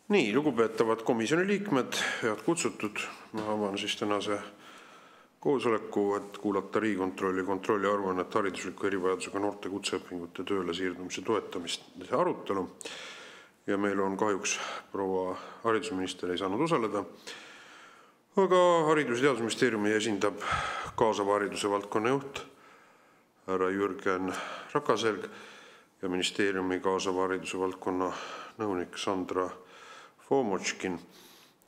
Nii, lugupeetavad komisjoni liikmed, head kutsutud, ma avan siis tänase koosoleku, et kuulata Riigikontrolli kontrolliaruannet haridusliku erivajadusega noorte kutseõpingute tööle siirdumise toetamise arutelu. Ja meil on kahjuks proua haridusminister ei saanud osaleda, aga Haridus- ja Teadusministeeriumi esindab kaasava hariduse valdkonna juht härra Jürgen Rakaselg ja ministeeriumi kaasava hariduse valdkonna nõunik Sandra Fomočkin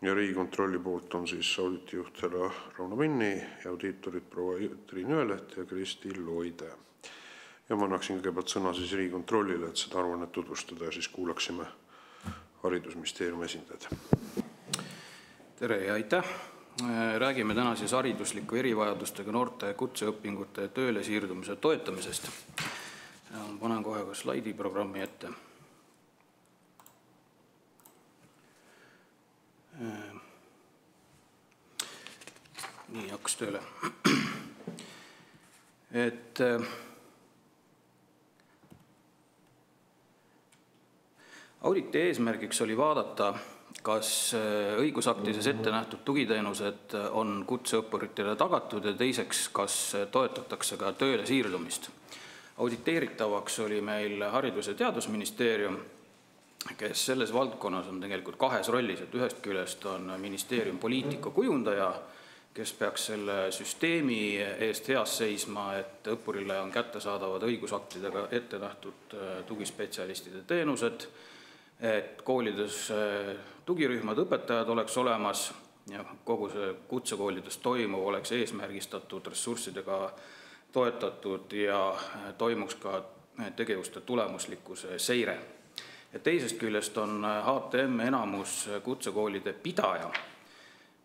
ja Riigikontrolli poolt on siis auditijuht härra Rauno Minni ja audiitorid proua Triin Jõeleht ja Kristi Loide. Ja ma annaksin kõigepealt sõna siis Riigikontrollile, et seda aruannet tutvustada ja siis kuulaksime haridusministeeriumi esindajad. Tere ja aitäh! Räägime täna siis haridusliku erivajadustega noorte kutseõpingute tööle siirdumise toetamisest. Panen kohe ka slaidiprogrammi ette. Nii, hakkas tööle. Auditi eesmärgiks oli vaadata, kas õigusaktides ette nähtud tugiteenused on kutseõppuritele tagatud ja teiseks, kas toetatakse ka tööle siirdumist. Auditeeritavaks oli meil Haridus- ja Teadusministeerium, kes selles valdkonnas on tegelikult kahes rollis, et ühest küljest on ministeerium poliitika kujundaja, kes peaks selle süsteemi eest heas seisma, et õppurile on kättesaadavad õigusaktidega ette nähtud tugispetsialistide teenused, et koolides tugirühmad õpetajad oleks olemas ja kogu see kutsekoolides toimuv oleks eesmärgistatud, ressurssidega toetatud ja toimuks ka tegevuste tulemuslikkuse seire. Ja teisest küljest on HTM enamus kutsekoolide pidaja.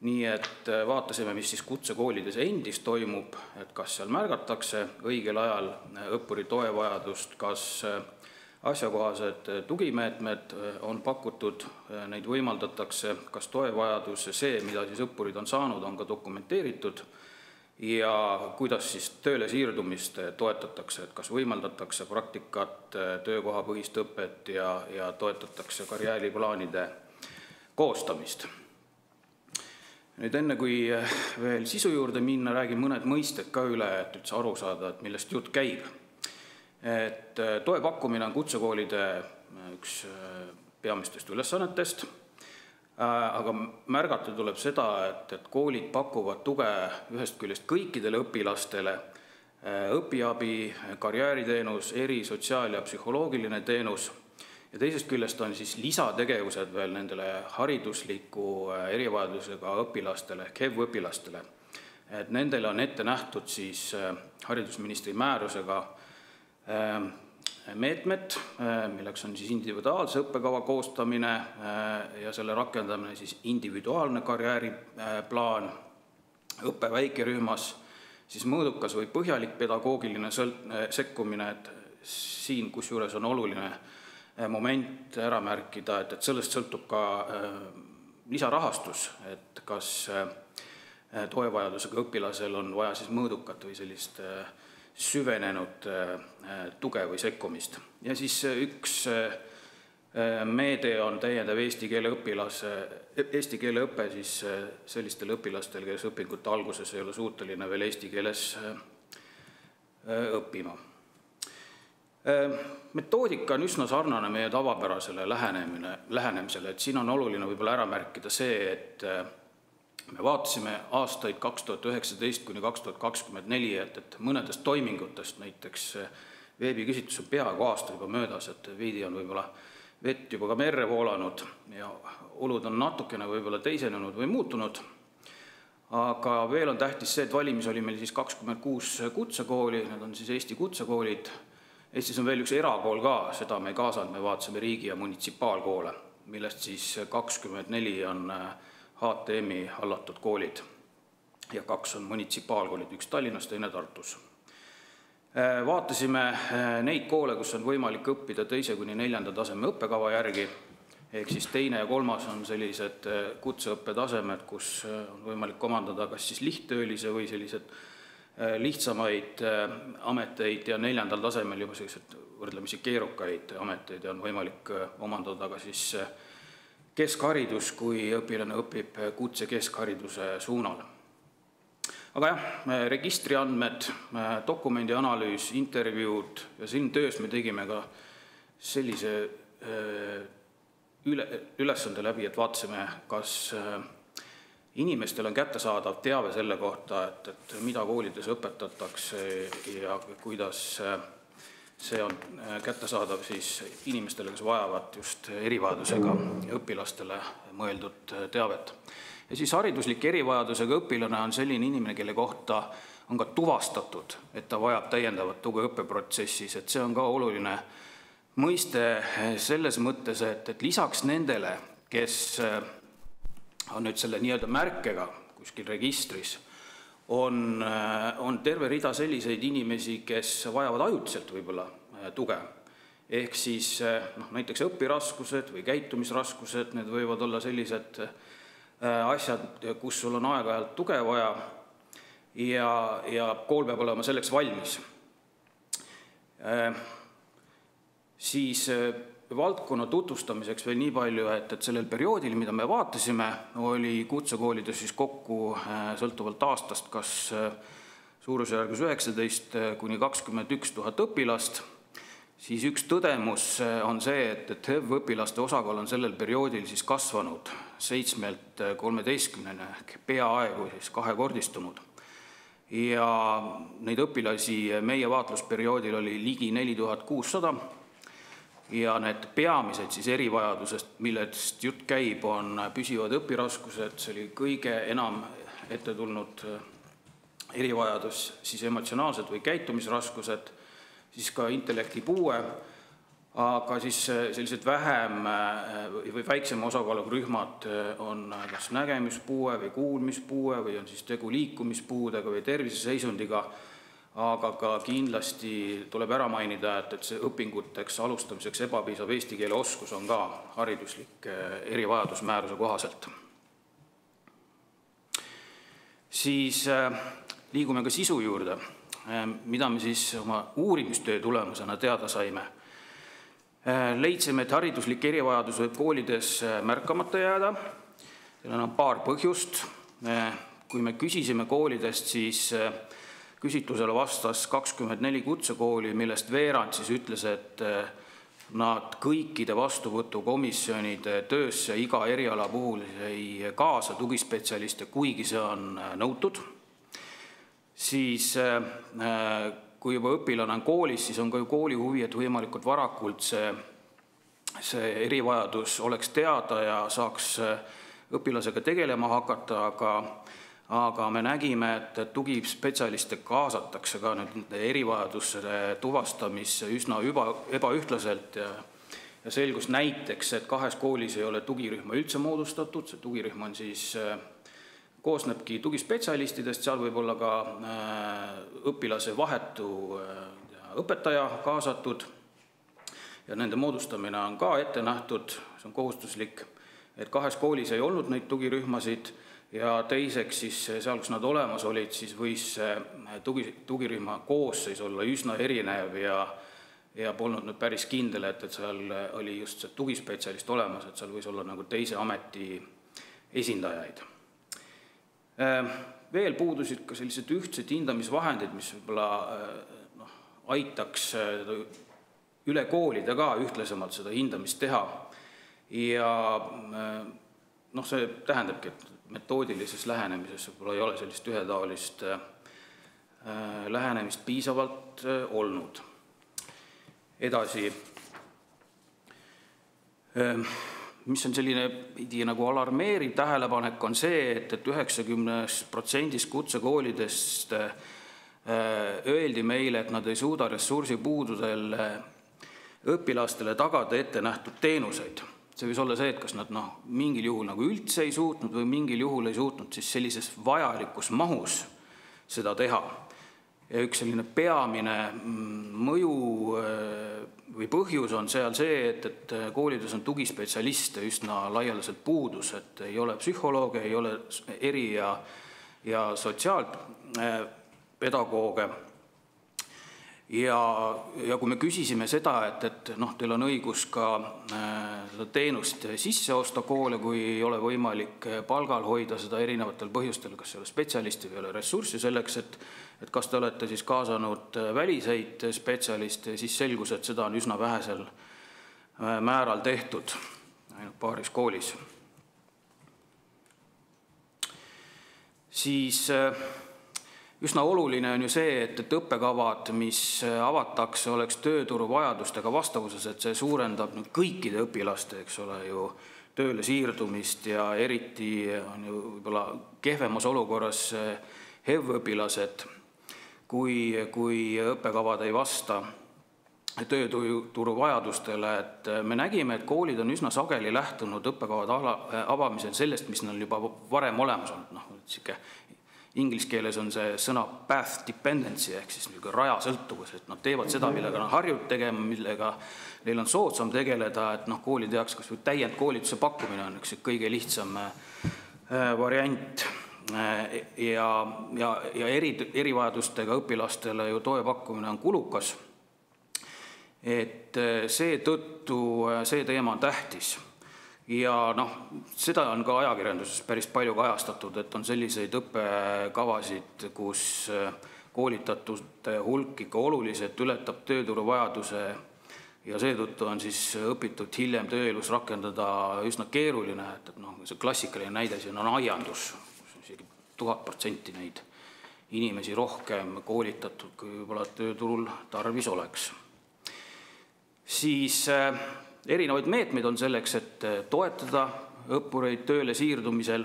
Nii et vaatasime, mis siis kutsekoolides endis toimub, et kas seal märgatakse õigel ajal õppuri toevajadust, kas asjakohased tugimeetmed on pakutud, neid võimaldatakse, kas toevajadus ja see, mida siis õppurid on saanud, on ka dokumenteeritud ja kuidas siis tööle siirdumist toetatakse, et kas võimaldatakse praktikat, töökohapõhist õpet ja toetatakse karjääriplaanide koostamist. Nüüd enne kui veel sisu juurde minna, räägin mõned mõisted ka üle, et üldse aru saada, et millest jutt käib. Et toe pakkumine on kutsekoolide üks peamistest ülesannetest, aga märgata tuleb seda, et koolid pakuvad tuge ühest küljest kõikidele õpilastele, õpiabi, karjääriteenus, sotsiaal- ja psühholoogiline teenus ja teisest küljest on siis lisategevused veel nendele haridusliku erivajadusega õpilastele, HEV-õpilastele. Et nendele on ette nähtud siis haridusministri määrusega meetmed, milleks on siis individuaalse õppekava koostamine ja selle rakendamine siis individuaalne karjääriplaan, õppe väikerühmas, siis mõõdukas või põhjalik pedagoogiline sekkumine, et siin kusjuures on oluline moment ära märkida, et sellest sõltub ka lisarahastus, et kas toevajadusega õpilasel on vaja siis mõõdukat või sellist süvenenud tuge või sekkumist. Ja siis üks meede on täiendav eesti keele õpe siis sellistel õpilastel, kes õpingute alguses ei ole suuteline veel eesti keeles õppima. Metoodika on üsna sarnane meie tavapärasele lähenemisele, et siin on oluline võib-olla ära märkida see, et me vaatasime aastaid 2019 kuni 2024, et mõnedest toimingutest, näiteks veebiküsitlus on peaaegu aasta juba möödas, et veidi on võib-olla vett juba ka merre voolanud ja olud on natukene võib-olla teisenenud või muutunud. Aga veel on tähtis see, et valimis oli meil siis 26 kutsekooli, need on siis Eesti kutsekoolid. Eestis on veel üks erakool ka, seda me ei kaasanud, me vaatasime riigi- ja munitsipaalkoole, millest siis 24 on HTM-i hallatud koolid ja 2 on munitsipaalkoolid, üks Tallinnas, teine Tartus. Vaatasime neid koole, kus on võimalik õppida 2. kuni 4. taseme õppekava järgi, ehk siis 2. ja 3. on sellised kutseõppetasemed, kus on võimalik omandada kas siis lihttöölise või sellised lihtsamaid ameteid ja 4. tasemel juba sellised võrdlemisi keerukaid ameteid ja on võimalik omandada ka siis keskharidus, kui õpilane õpib kutsekeskhariduse suunal. Aga jah, registriandmed, dokumendi analüüs, intervjuud ja siin töös me tegime ka sellise ülesande läbi, et vaatasime, kas inimestel on kättesaadav teave selle kohta, et mida koolides õpetatakse ja kuidas see on kättesaadav siis inimestele, kes vajavad just erivajadusega õpilastele mõeldud teavet. Ja siis hariduslik erivajadusega õpilane on selline inimene, kelle kohta on ka tuvastatud, et ta vajab täiendavat tuge õppeprotsessis, et see on ka oluline mõiste selles mõttes, et lisaks nendele, kes on nüüd selle nii-öelda märkega kuskil registris, on terve rida selliseid inimesi, kes vajavad ajutiselt võib-olla tuge. Ehk siis näiteks õpiraskused või käitumisraskused, need võivad olla sellised asjad, kus sul on aeg-ajalt tuge vaja ja kool peab olema selleks valmis. Siis valdkonna tutvustamiseks veel nii palju, et sellel perioodil, mida me vaatasime, oli kutsekoolides siis kokku sõltuvalt aastast, kas suurusjärgus 19 kuni 21 000 õpilast, siis üks tõdemus on see, et HEV-õpilaste osakaal on sellel perioodil siis kasvanud 7-lt 13-ni ehk peaaegu siis kahekordistunud. Ja neid õpilasi meie vaatlusperioodil oli ligi 4600 ja need peamised siis erivajadusest, millest jutt käib, on püsivad õpiraskused, see oli kõige enam ette tulnud erivajadus, siis emotsionaalsed või käitumisraskused, siis ka intellektipuue, aga siis sellised vähem või väiksema osakaaluga rühmad on kas nägemispuue või kuulmispuue või on siis tegu liikumispuudega või terviseseisundiga, aga ka kindlasti tuleb ära mainida, et see õpinguteks alustamiseks ebapiisav eesti keele oskus on ka hariduslik erivajadusmääruse kohaselt. Siis liigume ka sisu juurde, mida me siis oma uurimistöö tulemusena teada saime. Leidsime, et hariduslik erivajadus võib koolides märkamata jääda. Sellel on paar põhjust. Kui me küsisime koolidest, siis küsitlusele vastas 24 kutsekooli, millest veerand siis ütles, et nad kõikide vastuvõtukomisjonide töösse iga eriala puhul ei kaasa tugispetsialiste, kuigi see on nõutud. Siis kui juba õpilane on koolis, siis on ka kooli huvi, et võimalikult varakult see erivajadus oleks teada ja saaks õpilasega tegelema hakata, aga me nägime, et tugispetsialiste kaasatakse ka nüüd erivajaduse tuvastamisse üsna ebaühtlaselt ja selgus näiteks, et 2 koolis ei ole tugirühma üldse moodustatud, see tugirühm on siis, koosnebki tugispetsialistidest, seal võib olla ka õpilase vahetu õpetaja kaasatud ja nende moodustamine on ka ette nähtud, see on kohustuslik, et 2 koolis ei olnud neid tugirühmasid ja teiseks siis seal, kus nad olemas olid, siis võis tugirühma koosseis olla üsna erinev ja polnud nüüd päris kindel, et seal oli just see tugispetsialist olemas, et seal võis olla nagu teise ameti esindajaid. Veel puudusid ka sellised ühtsed hindamisvahendid, mis võib-olla aitaks üle koolide ka ühtlasemalt seda hindamist teha. Ja see tähendabki, et metoodilises lähenemises võib-olla ei ole sellist ühetaolist lähenemist piisavalt olnud. Edasi, mis on selline nagu alarmeeriv tähelepanek, on see, et 90% kutsekoolidest öeldi meile, et nad ei suuda ressursipuududel õpilastele tagada ette nähtud teenuseid. See võis olla see, et kas nad mingil juhul nagu üldse ei suutnud või mingil juhul ei suutnud siis sellises vajalikus mahus seda teha. Ja üks selline peamine mõju või põhjus on seal see, et koolides on tugispetsialiste üsna laialdaselt puudus, et ei ole psühholooge, ei ole eri- ja sotsiaalpedagooge. Ja kui me küsisime seda, et teil on õigus ka seda teenust sisse osta koole, kui ei ole võimalik palgal hoida seda erinevatel põhjustel, kas ei ole spetsialisti või ei ole ressurssi selleks, et kas te olete siis kaasanud väliseid spetsialiste, siis selgus, et seda on üsna vähesel määral tehtud, ainult paaris koolis. Siis üsna oluline on ju see, et õppekavad, mis avatakse, oleks tööturu vajadustega vastavuses, et see suurendab kõikide õpilaste, eks ole, ju tööle siirdumist ja eriti on ju võib-olla kehvemas olukorras HEV-õpilased, kui õppekavad ei vasta tööturu vajadustele. Et me nägime, et koolid on üsna sageli lähtunud õppekavad avamisel sellest, mis neil juba varem olemas on. Inglise keeles on see sõna path dependency ehk siis rajasõltuvus, et nad teevad seda, millega nad harjuvad tegema, millega neil on soodsam tegeleda, et kooli tehakse kas või täiendkoolituse pakkumine on üks kõige lihtsam variant ja erivajadustega õpilastele ju toe pakkumine on kulukas, et seetõttu see teema on tähtis. Ja seda on ka ajakirjanduses päris palju kajastatud, et on selliseid õppekavasid, kus koolitatute hulk ikka oluliselt ületab tööturu vajaduse ja seetõttu on siis õpitud hiljem tööelus rakendada üsna keeruline, et see klassikaline näide siin on aiandus, isegi 1000% neid inimesi rohkem koolitatud, kui võib-olla tööturul tarvis oleks. Siis erinevaid meetmeid on selleks, et toetada õppureid tööle siirdumisel,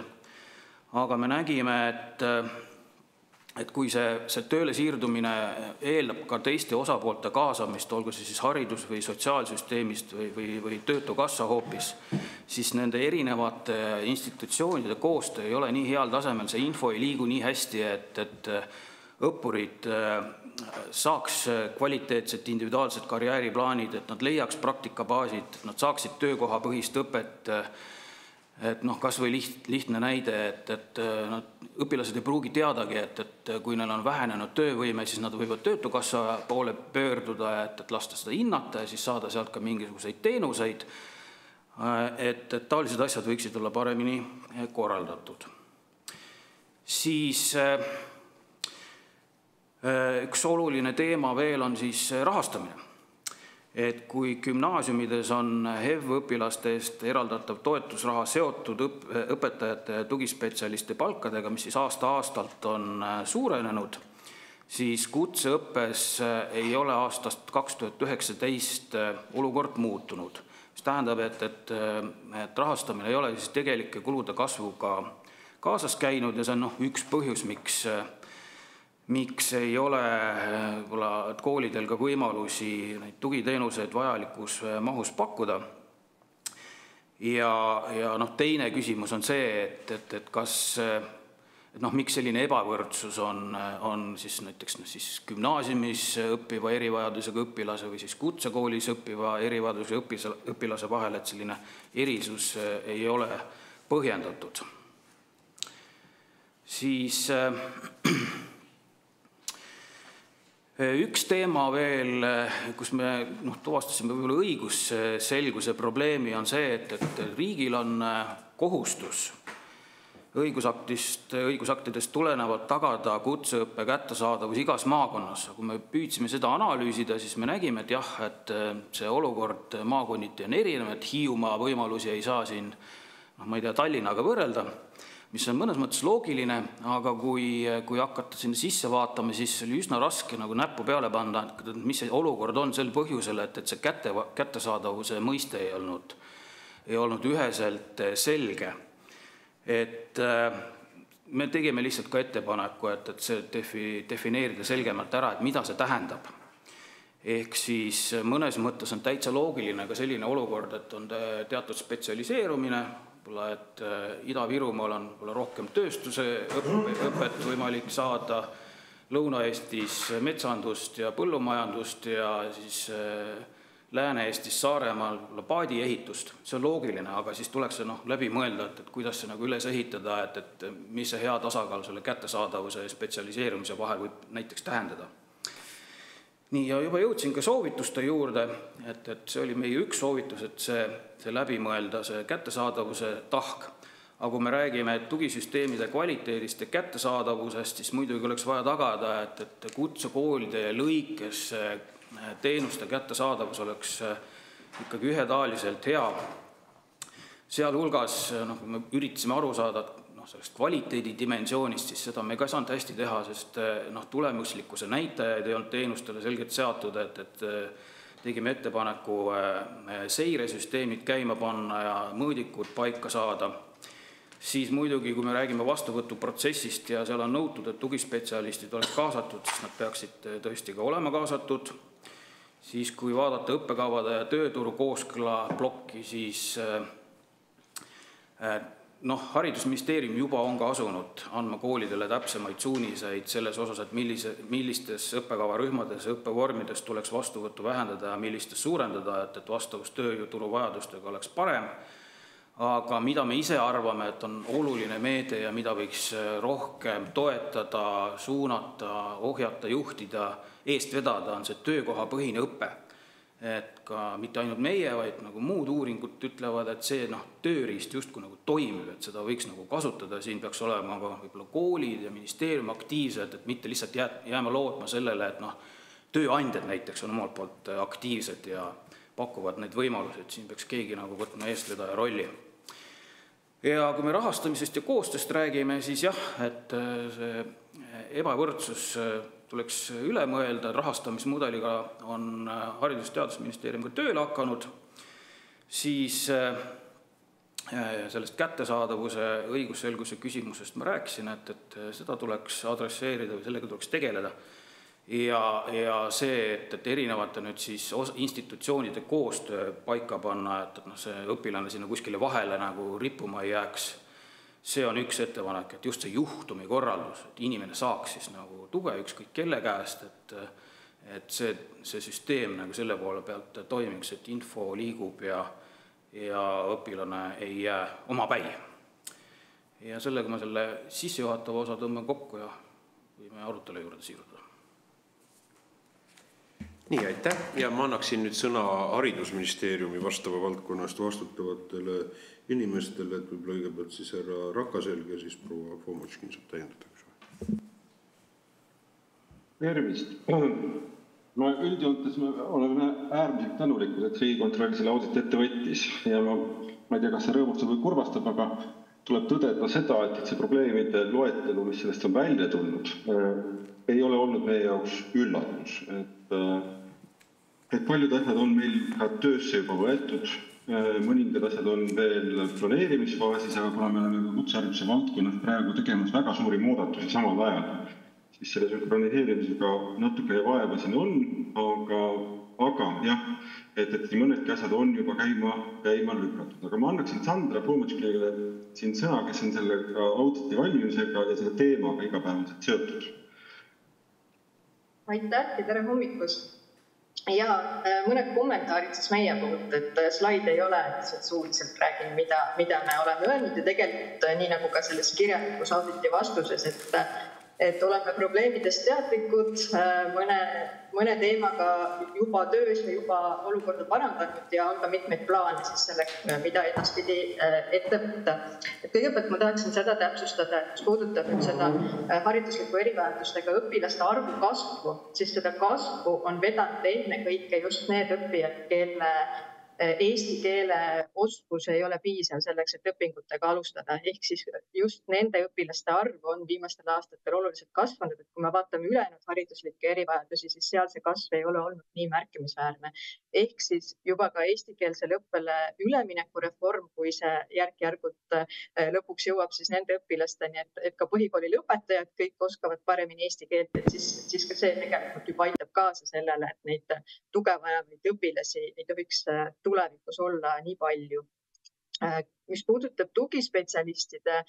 aga me nägime, et kui see tööle siirdumine eeldab ka teiste osapoolte kaasamist, olgu see siis haridus- või sotsiaalsüsteemist või töötukassa hoopis, siis nende erinevate institutsioonide koostöö ei ole nii heal tasemel, see info ei liigu nii hästi, et õppurid saaks kvaliteetset individuaalset karjääriplaanid, et nad leiaks praktikabaasid, nad saaksid töökohapõhist õpet, et kas või lihtne näide, et õpilased ei pruugi teadagi, et kui neil on vähenenud töövõime, siis nad võivad töötukassa poole pöörduda, et lasta seda hinnata ja siis saada sealt ka mingisuguseid teenuseid, et taolised asjad võiksid olla paremini korraldatud. Siis üks oluline teema veel on siis rahastamine. Et kui gümnaasiumides on HEV-õpilaste eest eraldatav toetusraha seotud õpetajate ja tugispetsialiste palkadega, mis siis aasta-aastalt on suurenenud, siis kutseõppes ei ole aastast 2019 olukord muutunud. Mis tähendab, et rahastamine ei ole siis tegelike kulude kasvuga kaasas käinud ja see on üks põhjus, miks ei ole koolidel ka võimalusi neid tugiteenuseid vajalikus mahus pakkuda. Ja teine küsimus on see, et miks selline ebavõrdsus on siis näiteks gümnaasiumis õppiva erivajadusega õpilase või siis kutsekoolis õppiva erivajadusega õpilase vahel, et selline erisus ei ole põhjendatud. Siis üks teema veel, kus me tuvastasime võib-olla õigusselguse probleemi, on see, et riigil on kohustus õigusaktidest tulenevalt tagada kutseõppe kättesaadavus igas maakonnas. Kui me püüdsime seda analüüsida, siis me nägime, et jah, et see olukord maakonniti on erinev, et Hiiumaa võimalusi ei saa siin, Tallinnaga võrrelda, mis on mõnes mõttes loogiline, aga kui hakata sinna sisse vaatama, siis oli üsna raske näppu peale panna, mis see olukord on sel põhjusel, et see kättesaadavuse mõiste ei olnud üheselt selge. Et me tegime lihtsalt ka ettepaneku, et see defineerida selgemalt ära, et mida see tähendab. Ehk siis mõnes mõttes on täitsa loogiline ka selline olukord, et on teatud spetsialiseerumine, et Ida-Virumaal on rohkem tööstuse õpet võimalik saada, Lõuna-Eestis metsandust ja põllumajandust ja siis Lääne-Eestis Saaremaal paadiehitust. See on loogiline, aga siis tuleks see läbi mõelda, et kuidas see üles ehitada, et mis see hea tasakaal selle kättesaadavuse ja spetsialiseerumise vahel võib näiteks tähendada. Nii, ja juba jõudsin ka soovituste juurde, et see oli meie üks soovitus, et see läbi mõelda, see kättesaadavuse tahk. Aga kui me räägime tugisüsteemide kvaliteedist ja kättesaadavusest, siis muidugi oleks vaja tagada, et kutsekoolide lõikes teenuste kättesaadavus oleks ikkagi ühetaoliselt hea. Sealhulgas, kui me üritasime aru saada, sellest kvaliteedidimensioonist, siis seda me ka saanud hästi teha, sest tulemuslikkuse näitajaid ei olnud teenustele selgelt seatud, et tegime ettepaneku seiresüsteemid käima panna ja mõõdikud paika saada. Siis muidugi, kui me räägime vastuvõtuprotsessist ja seal on nõutud, et tugispetsialistid oleks kaasatud, siis nad peaksid tõesti ka olema kaasatud. Siis kui vaadata õppekavade ja tööturu kooskõla plokki, siis haridusministeerium juba on ka asunud andma koolidele täpsemaid suuniseid selles osas, et millistes õppekavarühmades ja õppevormides tuleks vastuvõttu vähendada ja millistes suurendada, et vastavus tööjõuturu vajadustega oleks parem. Aga mida me ise arvame, et on oluline meede ja mida võiks rohkem toetada, suunata, ohjata, juhtida, eest vedada, on see töökohapõhine õpe. Et ka mitte ainult meie, vaid nagu muud uuringud ütlevad, et see tööriist justkui nagu toimib, et seda võiks nagu kasutada. Siin peaks olema ka võib-olla koolid ja ministeerium aktiivsed, et mitte lihtsalt jääma lootma sellele, et tööandjad näiteks on omalt poolt aktiivsed ja pakuvad neid võimalusi, et siin peaks keegi nagu võtma eestvedaja rolli. Ja kui me rahastamisest ja koostööst räägime, siis jah, et see ebavõrdsus tuleks üle mõelda, rahastamismudeliga on Haridus- ja Teadusministeerium ka tööle hakanud, siis sellest kättesaadavuse õigusselguse küsimusest ma rääkisin, et seda tuleks adresseerida või sellega tuleks tegeleda. Ja see, et erinevate nüüd siis institutsioonide koostöö paika panna, et see õpilane sinna kuskile vahele nagu rippuma ei jääks, see on üks ettepanek, et just see juhtumi korraldus, et inimene saaks siis nagu tuge ükskõik kelle käest, et see süsteem nagu selle poole pealt toimiks, et info liigub ja õpilane ei jää omapäi. Ja sellega ma selle sissejuhatava osa tõmban kokku ja võime arutelu juurde siiruda. Nii, aitäh. Ja ma annaksin nüüd sõna Haridusministeeriumi vastava valdkonnast vastutavatele inimestele, et võib-olla õigepealt siis härra Rakaselg ja siis proua Fomočkin saab täiendada. Tervist. Ma üldjoontes me oleme äärmiselt tänulikud, et Riigikontroll selle auditi ette võttis. Ja ma ei tea, kas see rõõmustab või kurvastab, aga tuleb tõdeda seda, et see probleemide loetelu, mis sellest on välja tulnud, ei ole olnud meie jaoks üllatus. Et paljud asjad on meil ka töösse juba võetud, mõningad asjad on veel planeerimisfaasis, aga kuna me oleme kutsehariduse valdkonnas praegu tegemas väga suuri muudatusi samal ajal, siis selle sünkroniseerimisega natuke vaeva siin on, aga jah, et mõnedki asjad on juba käima lükatud. Aga ma annaksin Sandra Fomočkile siin sõna, kes on selle auditi valmimisega ja selle teemaga igapäevaselt seotud. Aitäh ja tere hommikust! Ja mõned kommentaarid siis meie poolt, et slaid ei ole, et suuliselt räägin, mida me oleme öelnud ja tegelikult nii nagu ka selles kirjalikus auditi vastuses, et oleme probleemidest teadlikud, mõne teemaga juba töös või juba olukorda parandanud ja on ka mitmeid plaane siis selleks, mida edaspidi ette võtta. Kõigepealt ma tahaksin seda täpsustada, et puudutab nüüd seda haridusliku erivajadustega õpilaste arvu kasvu, siis seda kasvu on vedanud ennekõike just need õppijad, kelle eesti keele oskus ei ole piisav selleks, et õpingutega alustada. Ehk siis just nende õpilaste arv on viimastel aastatel oluliselt kasvanud, et kui me vaatame ülejäänud hariduslikke erivajadusi, siis seal see kasv ei ole olnud nii märkimisväärne. Ehk siis juba ka eestikeelsele õppele ülemineku reform, kui see järk-järgult lõpuks jõuab siis nende õpilasteni, et ka põhikooli lõpetajad kõik oskavad paremini eesti keelt, et siis ka see tegelikult juba aitab kaasa sellele, et neid tuge vajavaid õpilasi ei tohiks tulevikus olla nii palju. Mis puudutab tugispetsialistide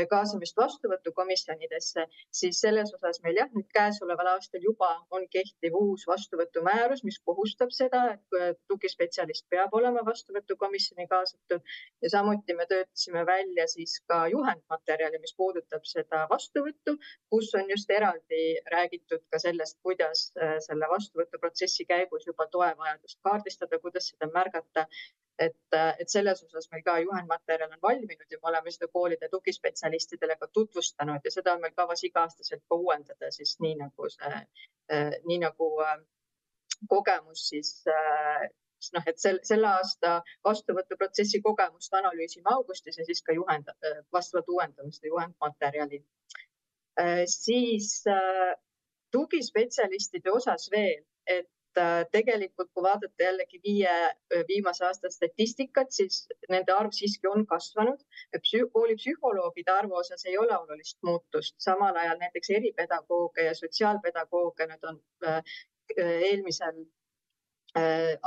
kaasamist vastuvõtukomisjonidesse, siis selles osas meil nüüd käesoleval aastal juba on kehtiv uus vastuvõtumäärus, mis kohustab seda, et tugispetsialist peab olema vastuvõtukomisjoni kaasatud ja samuti me töötasime välja siis ka juhendmaterjali, mis puudutab seda vastuvõttu, kus on just eraldi räägitud ka sellest, kuidas selle vastuvõtuprotsessi käigus juba toevajadust kaardistada, kuidas seda märgata. Et selles osas meil ka juhendmaterjal on valminud ja me oleme seda koolide tugispetsialistidele ka tutvustanud ja seda on meil kavas iga-aastaselt ka uuendada, siis nii nagu kogemus siis, et selle aasta vastuvõtuprotsessi kogemust analüüsime augustis ja siis ka vastavalt uuendame seda juhendmaterjali. Siis tugispetsialistide osas veel, et tegelikult, kui vaadata jällegi 5 viimase aasta statistikat, siis nende arv siiski on kasvanud. Koolipsühholoogide arvu osas ei ole olulist muutust. Samal ajal näiteks eripedagooge ja sotsiaalpedagooge nad on eelmisel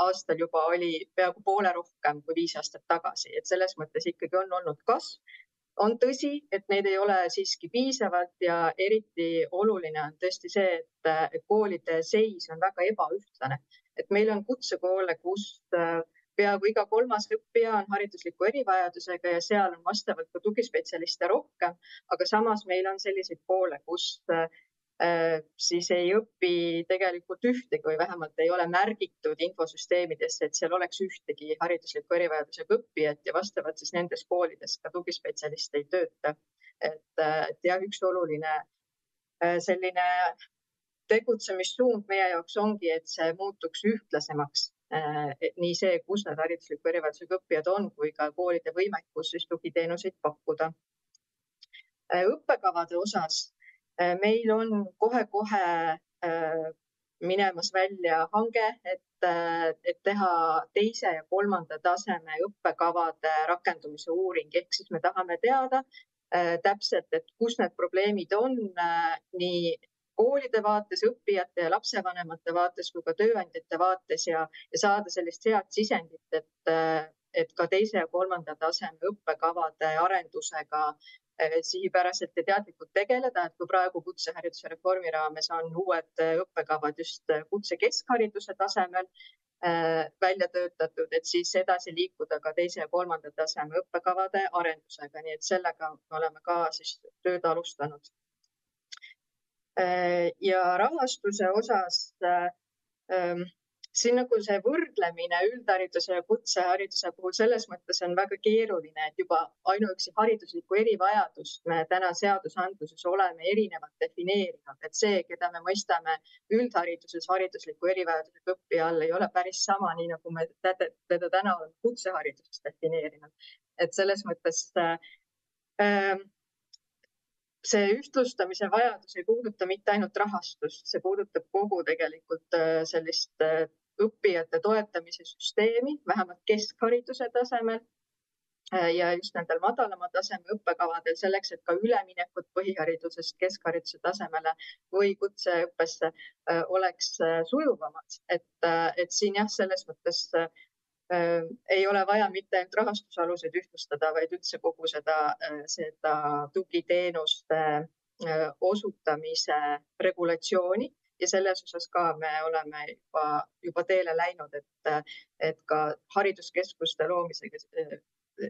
aastal juba oli peaaegu poole rohkem kui 5 aastat tagasi. Et selles mõttes ikkagi on olnud kasv. On tõsi, et neid ei ole siiski piisavalt ja eriti oluline on tõesti see, et koolide seis on väga ebaühtlane. Et meil on kutsekoole, kus peaaegu iga 3. õppija on haridusliku erivajadusega ja seal on vastavalt ka tugispetsialiste rohkem, aga samas meil on selliseid koole, kus siis ei õpi tegelikult ühtegi või vähemalt ei ole märgitud infosüsteemidesse, et seal oleks ühtegi haridusliku erivajadusega õppijat ja vastavalt siis nendes koolides ka tugispetsialist ei tööta. Et jah, üks oluline selline tegutsemissuund meie jaoks ongi, et see muutuks ühtlasemaks. Nii see, kus need haridusliku erivajadusega õppijad on, kui ka koolide võimekus siis tugiteenuseid pakkuda. Õppekavade osas meil on kohe minemas välja hange, et teha 2. ja 3. taseme õppekavade rakendumise uuring. Ehk siis me tahame teada täpselt, et kus need probleemid on nii koolide vaates, õppijate ja lapsevanemate vaates kui ka tööandjate vaates ja saada sellist head sisendit, et ka 2. ja 3. taseme õppekavade arendusega sihipäraselt ja teadlikult tegeleda, et kui praegu kutsehariduse reformi raames on uued õppekavad just kutse keskhariduse tasemel välja töötatud, et siis edasi liikuda ka 2. ja 3. taseme õppekavade arendusega, nii et sellega me oleme ka siis tööd alustanud. Ja rahastuse osas siin nagu see võrdlemine üldhariduse ja kutsehariduse puhul selles mõttes on väga keeruline, et juba ainuüksi hariduslikku erivajadust me täna seadusandluses oleme erinevalt defineerinud, et see, keda me mõistame üldhariduses haridusliku erivajadusega õppija all, ei ole päris sama, nii nagu me teda täna oleme kutsehariduses defineerinud. Et selles mõttes see ühtlustamise vajadus ei puuduta mitte ainult rahastust, see puudutab kogu tegelikult sellist õppijate toetamise süsteemi, vähemalt keskhariduse tasemel ja just nendel madalama taseme õppekavadel selleks, et ka üleminekut põhiharidusest keskhariduse tasemele või kutseõppesse oleks sujuvamad. Et siin jah, selles mõttes ei ole vaja mitte ainult rahastusaluseid ühtlustada, vaid üldse kogu seda tugiteenuste osutamise regulatsiooni. Ja selles osas ka me oleme juba teele läinud, et ka hariduskeskuste loomisega,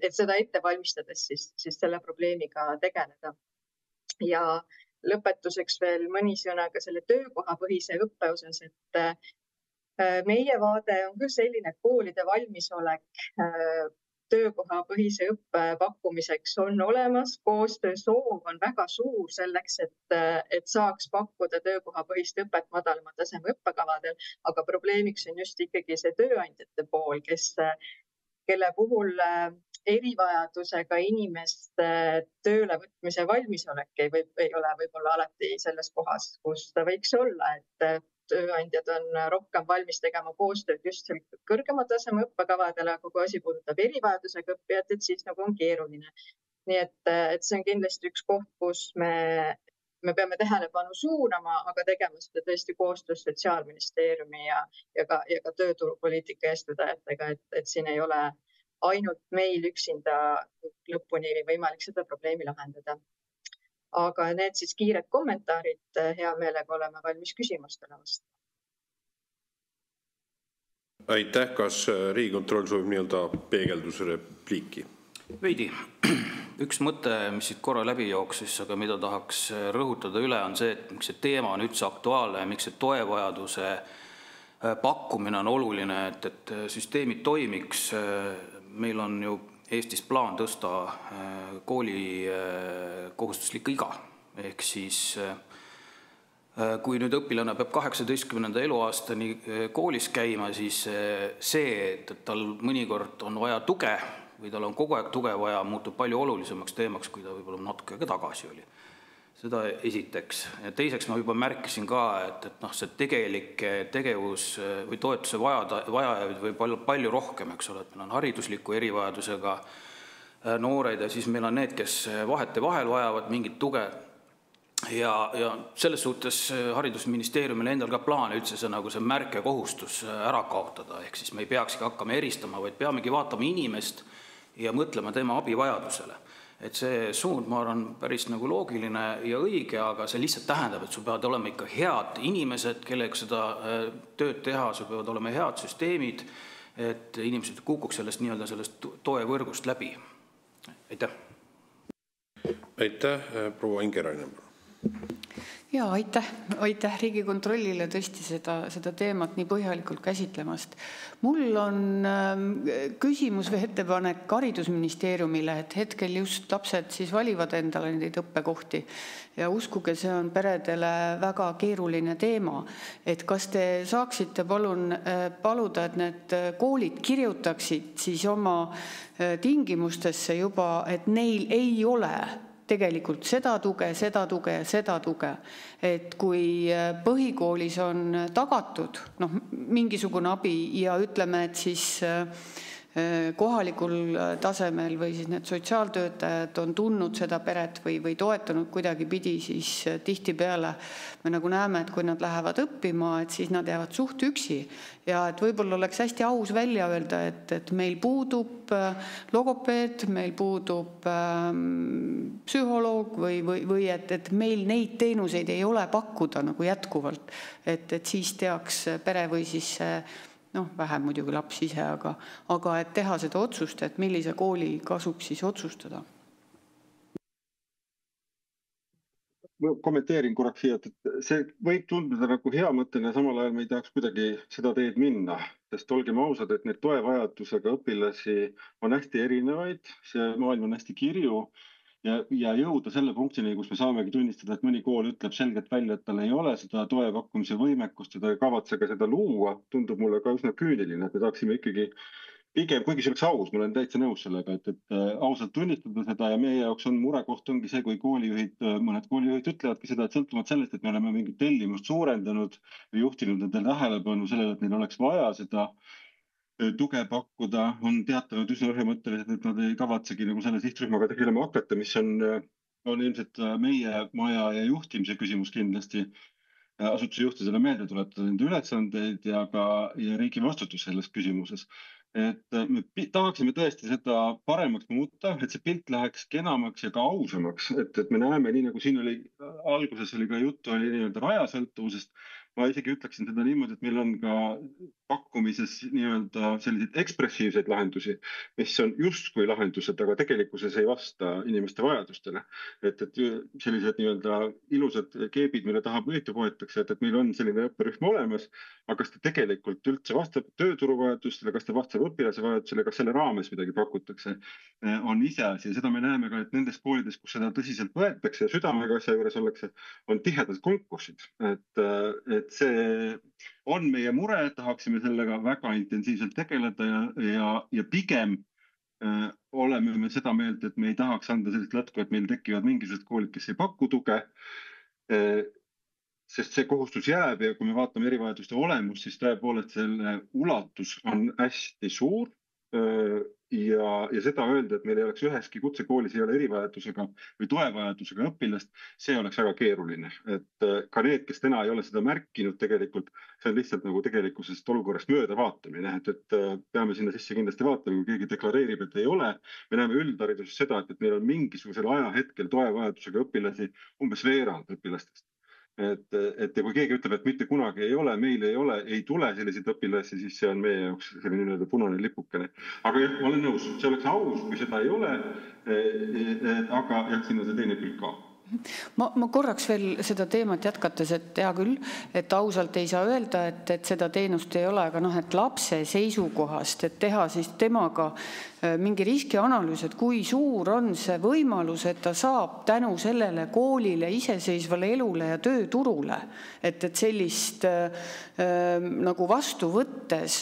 et seda ette valmistades siis selle probleemiga tegeleda. Ja lõpetuseks veel mõni sõna ka selle töökohapõhise õppe osas, et meie vaade on küll selline, et koolide valmisolek töökohapõhise õppe pakkumiseks on olemas. Koostöö soov on väga suur selleks, et saaks pakkuda töökohapõhist õpet madalama taseme õppekavadel, aga probleemiks on just ikkagi see tööandjate pool, kelle puhul erivajadusega inimeste tööle võtmise valmisolek ei ole võib-olla alati selles kohas, kus ta võiks olla, et tööandjad on rohkem valmis tegema koostööd just kõrgema taseme õppekavadele, aga kui asi puudutab erivajadusega õppijat, et siis nagu on keeruline. Nii et see on kindlasti üks koht, kus me peame tähelepanu suunama, aga tegema seda tõesti koostöös Sotsiaalministeeriumi ja ka tööturupoliitika eestvedajatega, et siin ei ole ainult meil üksinda lõpuni võimalik seda probleemi lahendada. Aga need siis kiired kommentaarid, hea meelega oleme valmis küsimustele vastama. Aitäh, kas Riigikontroll soovib nii-öelda peegelduse repliiki? Veidi. Üks mõte, mis siit korra läbi jooksis, aga mida tahaks rõhutada üle, on see, et miks see teema on üldse aktuaalne ja miks see toevajaduse pakkumine on oluline, et süsteemid toimiks. Meil on ju Eestis plaan tõsta kooli kohustuslik iga. Ehk siis kui nüüd õpilane peab 18. eluaastani koolis käima, siis see, et tal mõnikord on vaja tuge või tal on kogu aeg tuge vaja, muutub palju olulisemaks teemaks, kui ta võib-olla natuke tagasi oli. Seda esiteks. Ja teiseks ma juba märkisin ka, et see tegelik tegevus või toetuse vajajaid või palju rohkem, eks ole, et meil on haridusliku erivajadusega noored ja siis meil on need, kes vahete vahel vajavad mingit tuge. Ja selles suhtes haridusministeeriumil endal ka plaan üldse see märke kohustus ära kaotada, ehk siis me ei peakski hakkama eristama, vaid peamegi vaatama inimest ja mõtlema tema abivajadusele. Et see suund, ma arvan, päris loogiline ja õige, aga see lihtsalt tähendab, et sul peavad olema ikka head inimesed, kellega seda tööd teha, sul peavad olema head süsteemid, et inimesed kukuks sellest toevõrgust läbi. Aitäh. Aitäh, proua Inge Rainen. Ja aitäh Riigikontrollile tõesti seda teemat nii põhjalikult käsitlemast. Mul on küsimus või ettepanek haridusministeeriumile, et hetkel just lapsed siis valivad endale neid õppekohti ja uskuge, see on peredele väga keeruline teema. Et kas te saaksite palun paluda, et need koolid kirjutaksid siis oma tingimustesse juba, et neil ei ole tegelikult seda tuge. Et kui põhikoolis on tagatud mingisugune abi ja ütleme, et siis kohalikul tasemel või siis need sotsiaaltöötajad on tundnud seda peret või toetanud kuidagi pidi, siis tihtipeale me näeme, et kui nad lähevad õppima, et siis nad jäävad suht üksi. Ja et võib-olla oleks hästi aus välja öelda, et meil puudub logopeed, meil puudub psühholoog või et meil neid teenuseid ei ole pakkuda jätkuvalt. Et siis teaks pere või siis vähem muidugi laps ise, aga et teha seda otsust, et millise kooli kasub siis otsustada. Ma kommenteerin korraks siia, et see võib tunduda hea mõttena, samal ajal me ei tahaks kuidagi seda teed minna, sest olgem ausad, et need toevajadusega õpilasi on hästi erinevaid, see maailm on hästi kirju ja jõuda selle punktini, kus me saamegi tunnistada, et mõni kool ütleb selgelt välja, et tal ei ole seda toe pakkumise võimekust ja ta ei kavatse ka seda luua, tundub mulle ka üsna küüniline, et me tahaksime ikkagi pigem, kuigi see oleks aus, ma olen täitsa nõus sellega, et ausalt tunnistada seda ja meie jaoks on murekoht ongi see, kui mõned koolijuhid ütlevadki seda, et sõltumata sellest, et me oleme mingit tellimust suurendanud või juhtinud nendel tähelepanu sellele, et neil oleks vaja seda tuge pakkuda, on teatanud üsna ühemõtteliselt, et nad ei kavatsegi selle sihtrühmaga tegelema hakata, mis on ilmselt meie maja ja juhtimise küsimus kindlasti. Asutuse juhtidele meelde tuletada nende ülesandeid ja ka riigi vastutus selles küsimuses. Et me tahaksime tõesti seda paremaks muuta, et see pilt läheks kenamaks ja ka ausamaks, et me näeme, nii nagu siin alguses oli ka juttu, oli nii-öelda rajasõltuvusest. Ma isegi ütleksin seda niimoodi, et meil on ka pakkumises nii-öelda selliseid ekspressiivseid lahendusi, mis on justkui lahendused, aga tegelikkuses ei vasta inimeste vajadustele. Et sellised nii-öelda ilusad keebid, mille taha võitu poetakse, et meil on selline õpperühm olemas, aga kas ta tegelikult üldse vastab tööturu vajadustele, kas ta vastab õpilase vajadusele, kas selle raames midagi pakutakse, on iseasi. Ja seda me näeme ka, et nendes koolides, kus seda tõsiselt võetakse ja südamega asja juures ollakse, on tihedad konkursid. Et see on meie mure, tahaksime sellega väga intensiivselt tegeleda ja pigem oleme me seda meelt, et me ei tahaks anda sellist lätku, et meil tekivad mingisugused koolid, kes ei paku tuge, sest see kohustus jääb ja kui me vaatame erivajaduste olemust, siis tõepoolest selle ulatus on hästi suur ja seda öelda, et meil ei oleks üheski kutsekoolis ei ole erivajadusega või toevajadusega õpilast, see oleks väga keeruline. Et ka need, kes täna ei ole seda märkinud tegelikult, see on lihtsalt nagu tegelikkusest olukorrast mööda vaatamine, et peame sinna sisse kindlasti vaatama, kui keegi deklareerib, et ei ole. Me näeme üldhariduses seda, et meil on mingisugusel ajahetkel toevajadusega õpilasi umbes veerand õpilastest. Et kui keegi ütleb, et mitte kunagi ei ole, meil ei tule selliseid õpilasi, siis see on meie jaoks selline punane lipukene. Aga jah, ma olen nõus, see oleks aus, kui seda ei ole, aga jah, siin on see teine külg ka. Ma korraks veel seda teemat jätkates, et hea küll, et ausalt ei saa öelda, et seda teenust ei ole, aga et lapse seisukohast, et teha siis temaga mingi riskianalüüs, et kui suur on see võimalus, et ta saab tänu sellele koolile, iseseisvale elule ja tööturule, et sellist nagu vastu võttes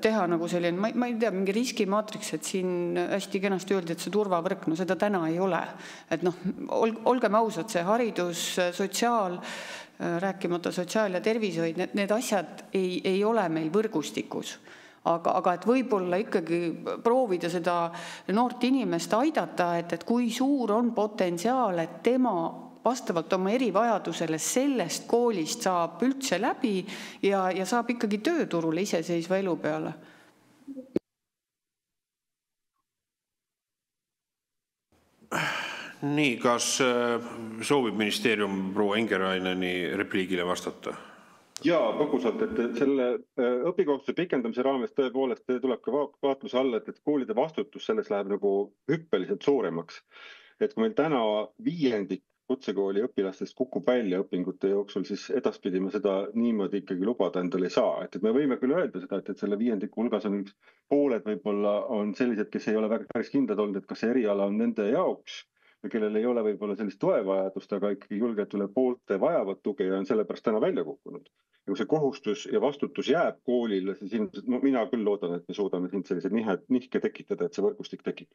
teha nagu selline, ma ei tea, mingi riskimaatriks, et siin hästi kenasti öeldi, et see turvavõrk, no seda täna ei ole. Et olgem ausad, see haridus, sotsiaal, rääkimata sotsiaal- ja tervishoid, need asjad ei ole meil võrgustikus. Aga et võib-olla ikkagi proovida seda noort inimest aidata, et kui suur on potentsiaal, et tema vastavalt oma erivajadusele sellest koolist saab üldse läbi ja saab ikkagi tööturule iseseisva elu peale. Nii, kas soovib ministeerium proua Ingeraineni repliigile vastata? Jaa, põgusalt, et selle õpikohustuse pikendamise raames tõepoolest tuleb ka vaatluse alla, et koolide vastutus selles läheb nagu hüppeliselt suuremaks. Et kui meil täna 5% kutsekooli õpilastest kukub välja õpingute jooksul, siis edaspidi me seda niimoodi ikkagi lubada endale ei saa. Et me võime küll öelda seda, et selle 5% hulgas on pooled võib-olla on sellised, kes ei ole väga päris kindlad olnud, et kas see eriala on nende jaoks, kellel ei ole võib-olla sellist toevajadust, aga ikkagi julgelt üle poolte vajavad tuge ja on sellepärast täna välja kukkunud. Ja kui see kohustus ja vastutus jääb koolile, siis mina küll loodan, et me suudame siin sellised nihke tekitada, et see võrgustik tekib.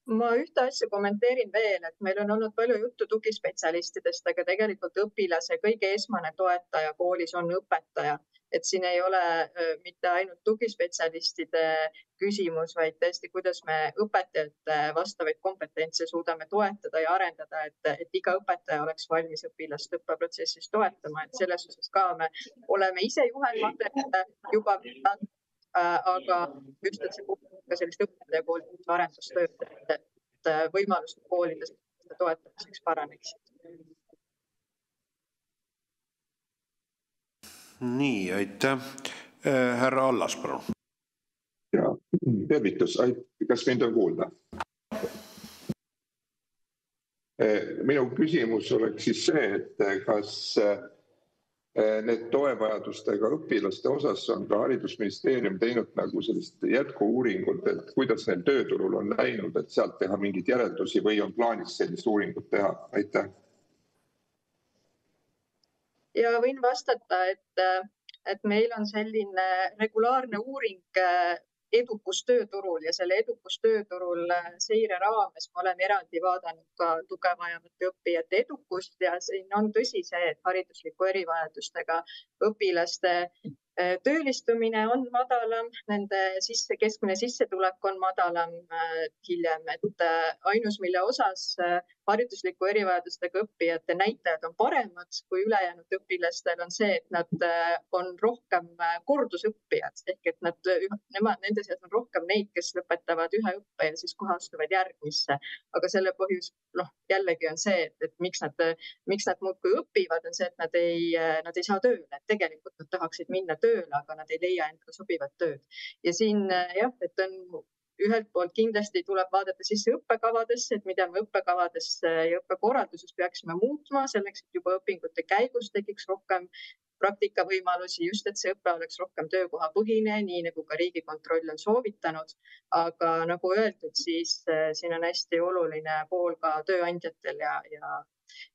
Ma ühte asja kommenteerin veel, et meil on olnud palju juttu tugispetsialistidest, aga tegelikult õpilase kõige esmane toetaja koolis on õpetaja. Et siin ei ole mitte ainult tugispetsialistide küsimus, vaid tõesti, kuidas me õpetajate vastavaid kompetentse suudame toetada ja arendada, et iga õpetaja oleks valmis õpilast õppeprotsessis toetama. Et selles osas ka me oleme ise juhendmaterjale juba, aga just, et see ka sellist õpetaja koolituse arendustööd, et võimalust koolides toetamiseks paraneks. Nii, aitäh. Härra Allas, palun. Ja, tervitus. Kas mind on kuulda? Minu küsimus oleks siis see, et kas need toevajadustega õpilaste osas on ka haridusministeerium teinud nagu sellist jätku-uuringut, et kuidas neil tööturul on läinud, et sealt teha mingeid järeldusi või on plaanis sellist uuringut teha? Aitäh. Ja võin vastata, et meil on selline regulaarne uuring edukus tööturul ja selle edukus tööturul seire raames me oleme eraldi vaadanud ka tuge vajavate õppijate edukust ja siin on tõsi see, et haridusliku erivajadustega õpilaste töölistumine on madalam, nende keskmine sissetulek on madalam hiljem, et ainus, mille osas haridusliku erivajadustega õppijate näitajad on paremad kui ülejäänud õpilastel on see, et nad on rohkem kordusõppijad, ehk et nende seas on rohkem neid, kes lõpetavad ühe õppe ja siis kohe astuvad järgmisse. Aga selle põhjus jällegi on see, et miks nad muudkui õpivad, on see, et nad ei saa tööle, et tegelikult nad tahaksid minna tööle, aga nad ei leia endale sobivat tööd. Ja siin jah, et on ühelt poolt kindlasti tuleb vaadata sisse õppekavadesse, et mida me õppekavades ja õppekorralduses peaksime muutma selleks, et juba õpingute käigus tekiks rohkem praktikavõimalusi, just et see õpe oleks rohkem töökohapõhine, nii nagu ka Riigikontroll on soovitanud. Aga nagu öeldud, siis siin on hästi oluline pool ka tööandjatel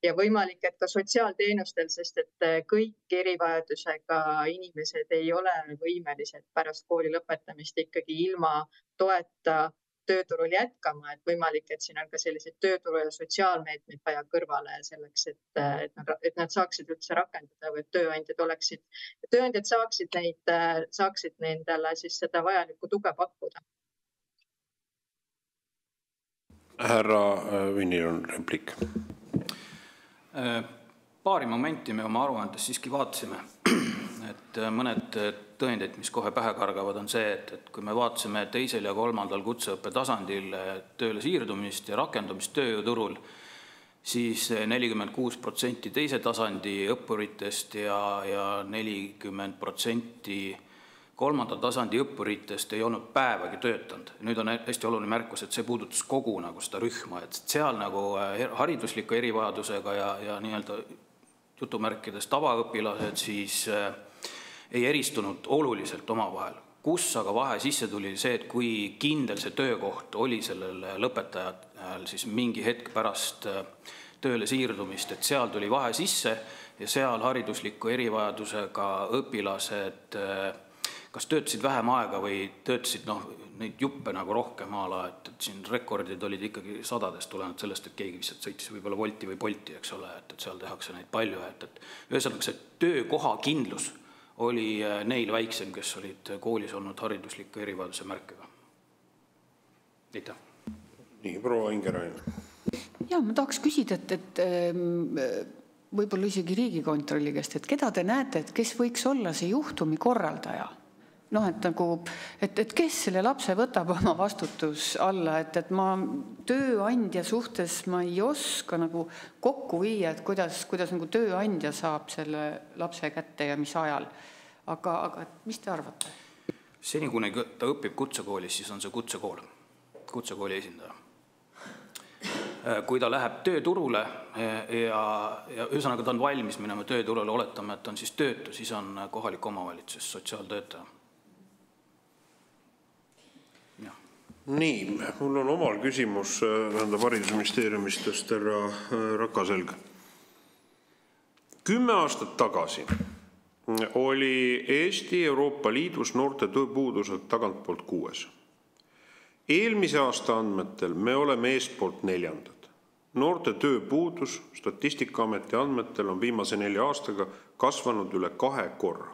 ja võimalik, et ka sotsiaalteenustel, sest et kõik erivajadusega inimesed ei ole võimelised pärast kooli lõpetamist ikkagi ilma toeta tööturul jätkama, et võimalik, et siin on ka selliseid tööturu ja sotsiaalmeetmeid vaja kõrvale selleks, et nad saaksid üldse rakendada või tööandjad saaksid nendele siis seda vajalikku tuge pakkuda. Härra Vinnil on replik. Paari momenti me oma aruandes siiski vaatasime, et mõned tõendid, mis kohe pähe kargavad, on see, et kui me vaatasime 2. ja 3. kutseõppe tasandil tööle siirdumist ja rakendumist tööjõuturul, siis 46% teise tasandi õppuritest ja 40% 3. tasandi õppuritest ei olnud päevagi töötanud. Nüüd on hästi oluline märkus, et see puudutas kogu nagu seda rühma, et seal nagu haridusliku erivajadusega ja nii-öelda jutumärkides tavaõpilased siis ei eristunud oluliselt omavahel. Kus aga vahe sisse tuli see, et kui kindel see töökoht oli sellel lõpetajal siis mingi hetk pärast tööle siirdumist, et seal tuli vahe sisse ja seal haridusliku erivajadusega õpilased kas töötasid vähem aega või töötasid neid juppe nagu rohkem ala, et siin rekordid olid ikkagi sadadest tulenud sellest, et keegi lihtsalt sõitis võib-olla Wolti või Bolti, eks ole, et seal tehakse neid palju, et ühesõnaga see töökoha kindlus oli neil väiksem, kes olid koolis olnud haridusliku erivajaduse märkega. Aitäh. Nii, proua Ingerain. Ja, ma tahaks küsida, et võib-olla isegi Riigikontrolli käest, et keda te näete, et kes võiks olla see juhtumi korraldaja? Et kes selle lapse võtab oma vastutus alla, et ma tööandja suhtes ma ei oska nagu kokku viia, et kuidas nagu tööandja saab selle lapse kätte ja mis ajal. Aga mis te arvate? Seni, kuni ta õpib kutsekoolis, siis on see kutsekooli esindaja. Kui ta läheb tööturule ja ühesõnaga ta on valmis minema tööturule, oletame, et on siis töötu, siis on kohalik omavalitsus, sotsiaaltöötaja. Nii, mul on omal küsimus haridusministeeriumist härra Rakaselg. 10 aastat tagasi oli Eesti Euroopa Liidus noorte tööpuuduselt tagantpoolt 6. Eelmise aasta andmetel me oleme eestpoolt 4. Noorte tööpuudus Statistikaameti andmetel on viimase 4 aastaga kasvanud üle 2 korra.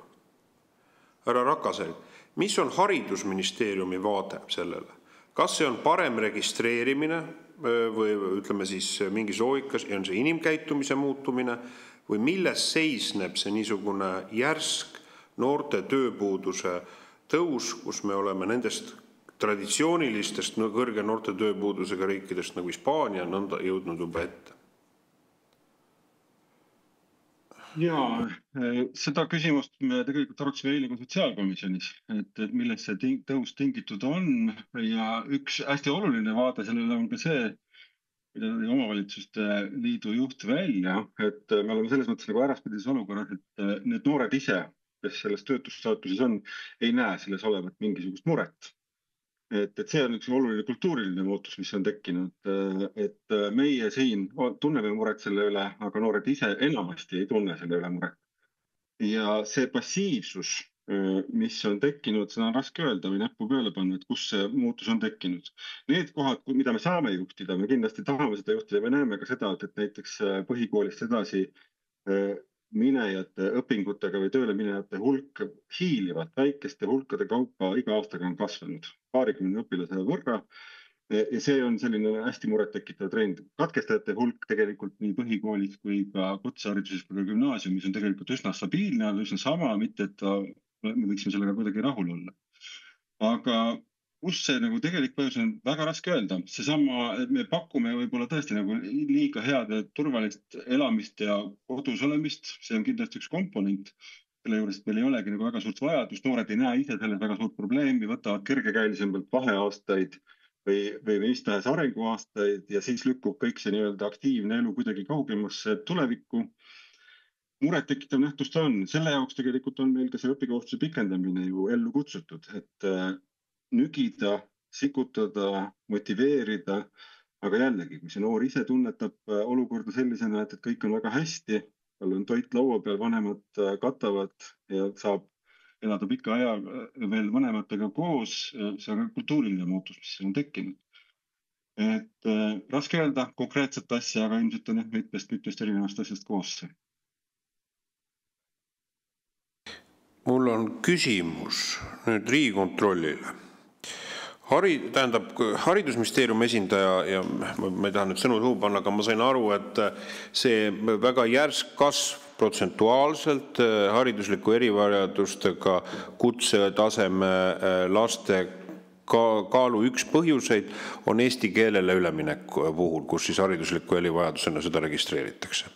Härra Rakaselg, mis on haridusministeeriumi vaade sellele? Kas see on parem registreerimine või ütleme siis mingi loogikas, on see inimkäitumise muutumine või milles seisneb see niisugune järsk noorte tööpuuduse tõus, kus me oleme nendest traditsioonilistest kõrge noorte tööpuudusega riikidest nagu Hispaania nõnda jõudnud juba ette? Jaa, seda küsimust me tegelikult arutasime eile ka sotsiaalkomisjonis, et milles see tõus tingitud on ja üks hästi oluline vaade sellele on ka see, mida tõi omavalitsuste liidu juht välja, et me oleme selles mõttes nagu äraspidises olukorras, et need noored ise, kes selles töötusstaatuses on, ei näe selles olevat mingisugust muret. Et see on üks oluline kultuuriline muutus, mis on tekkinud, et meie siin tunneme muret selle üle, aga noored ise enamasti ei tunne selle üle muret. Ja see passiivsus, mis on tekkinud, seda on raske öelda või näppu peale panna, et kus see muutus on tekkinud. Need kohad, mida me saame juhtida, me kindlasti tahame seda juhtida, me näeme ka seda, et näiteks põhikoolist edasi minejate õpingutega või tööle minejate hulk hiilivad väikeste hulkade kaupa iga aastaga on kasvanud 20 õpilase võrra ja see on selline hästi muret tekitav trend. Katkestajate hulk tegelikult nii põhikoolis kui ka kutsehariduses kui ka gümnaasiumis on tegelikult üsna stabiilne, üsna sama, mitte et me võiksime sellega kuidagi rahul olla. Aga kus see nagu tegelik põhjus on väga raske öelda. Seesama, et me pakume võib-olla tõesti nagu liiga head ja turvalist elamist ja kodus olemist, see on kindlasti üks komponent. Selle juures, et meil ei olegi nagu väga suurt vajadust, noored ei näe ise selles väga suurt probleemi, võtavad kergekäelisemalt vaheaastaid või mis tahes arenguaastaid ja siis lükkub kõik see nii-öelda aktiivne elu kuidagi kaugemasse tulevikku. Muret tekitav nähtust on. Selle jaoks tegelikult on meil ka see õpikohustuse pikendamine ju ellu kutsutud, et nügida, sikutada, motiveerida, aga jällegi, kui see noor ise tunnetab olukorda sellisena, et kõik on väga hästi, tal on toit laua peal, vanemad katavad ja saab elada pika aja veel vanematega koos, see on kultuuriline muutus, mis on tekkinud. Et raske öelda konkreetset asja, aga ilmselt on mitmest erinevast asjast koos. Mul on küsimus nüüd Riigikontrollile. Tähendab, haridusministeeriumi esindaja ja ma ei taha nüüd sõnu suhu panna, aga ma sain aru, et see väga järsk kasv protsentuaalselt haridusliku erivajadustega kutsetaseme laste kaalu üks põhjuseid on eesti keelele ülemineku puhul, kus siis haridusliku erivajadusena seda registreeritakse.